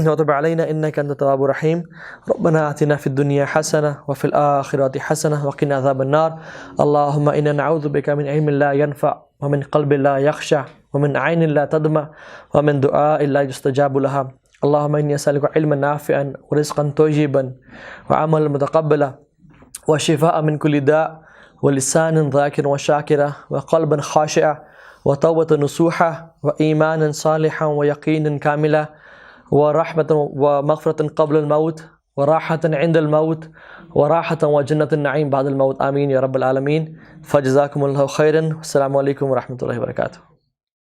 وتب علینا انک انت التواب الرحیم. ربنا آتنا فی الدنیا حسنہ وفی الآخرۃ حسنہ وقنا عذاب النار. اللہم انا نعوذ بک من علم لا ينفع ومن قلب لا يخشع ومن عین لا تدمع ومن دعاء لا يستجاب لها. اللہم انی اسألک علما نافعا ورزقا طیبا وعملا متقبلا وشفاء من كل داء ولسان ذاكرا وشاكرا وقلبا خاشعا وتوبة نصوحا وإيمانا صالحا ويقينا كاملا ورحمة ومغفرة قبل الموت وراحة عند الموت وراحة وجنة النعيم بعد الموت. آمين يا رب العالمين. فجزاكم الله خيرا. السلام عليكم ورحمة الله وبركاته.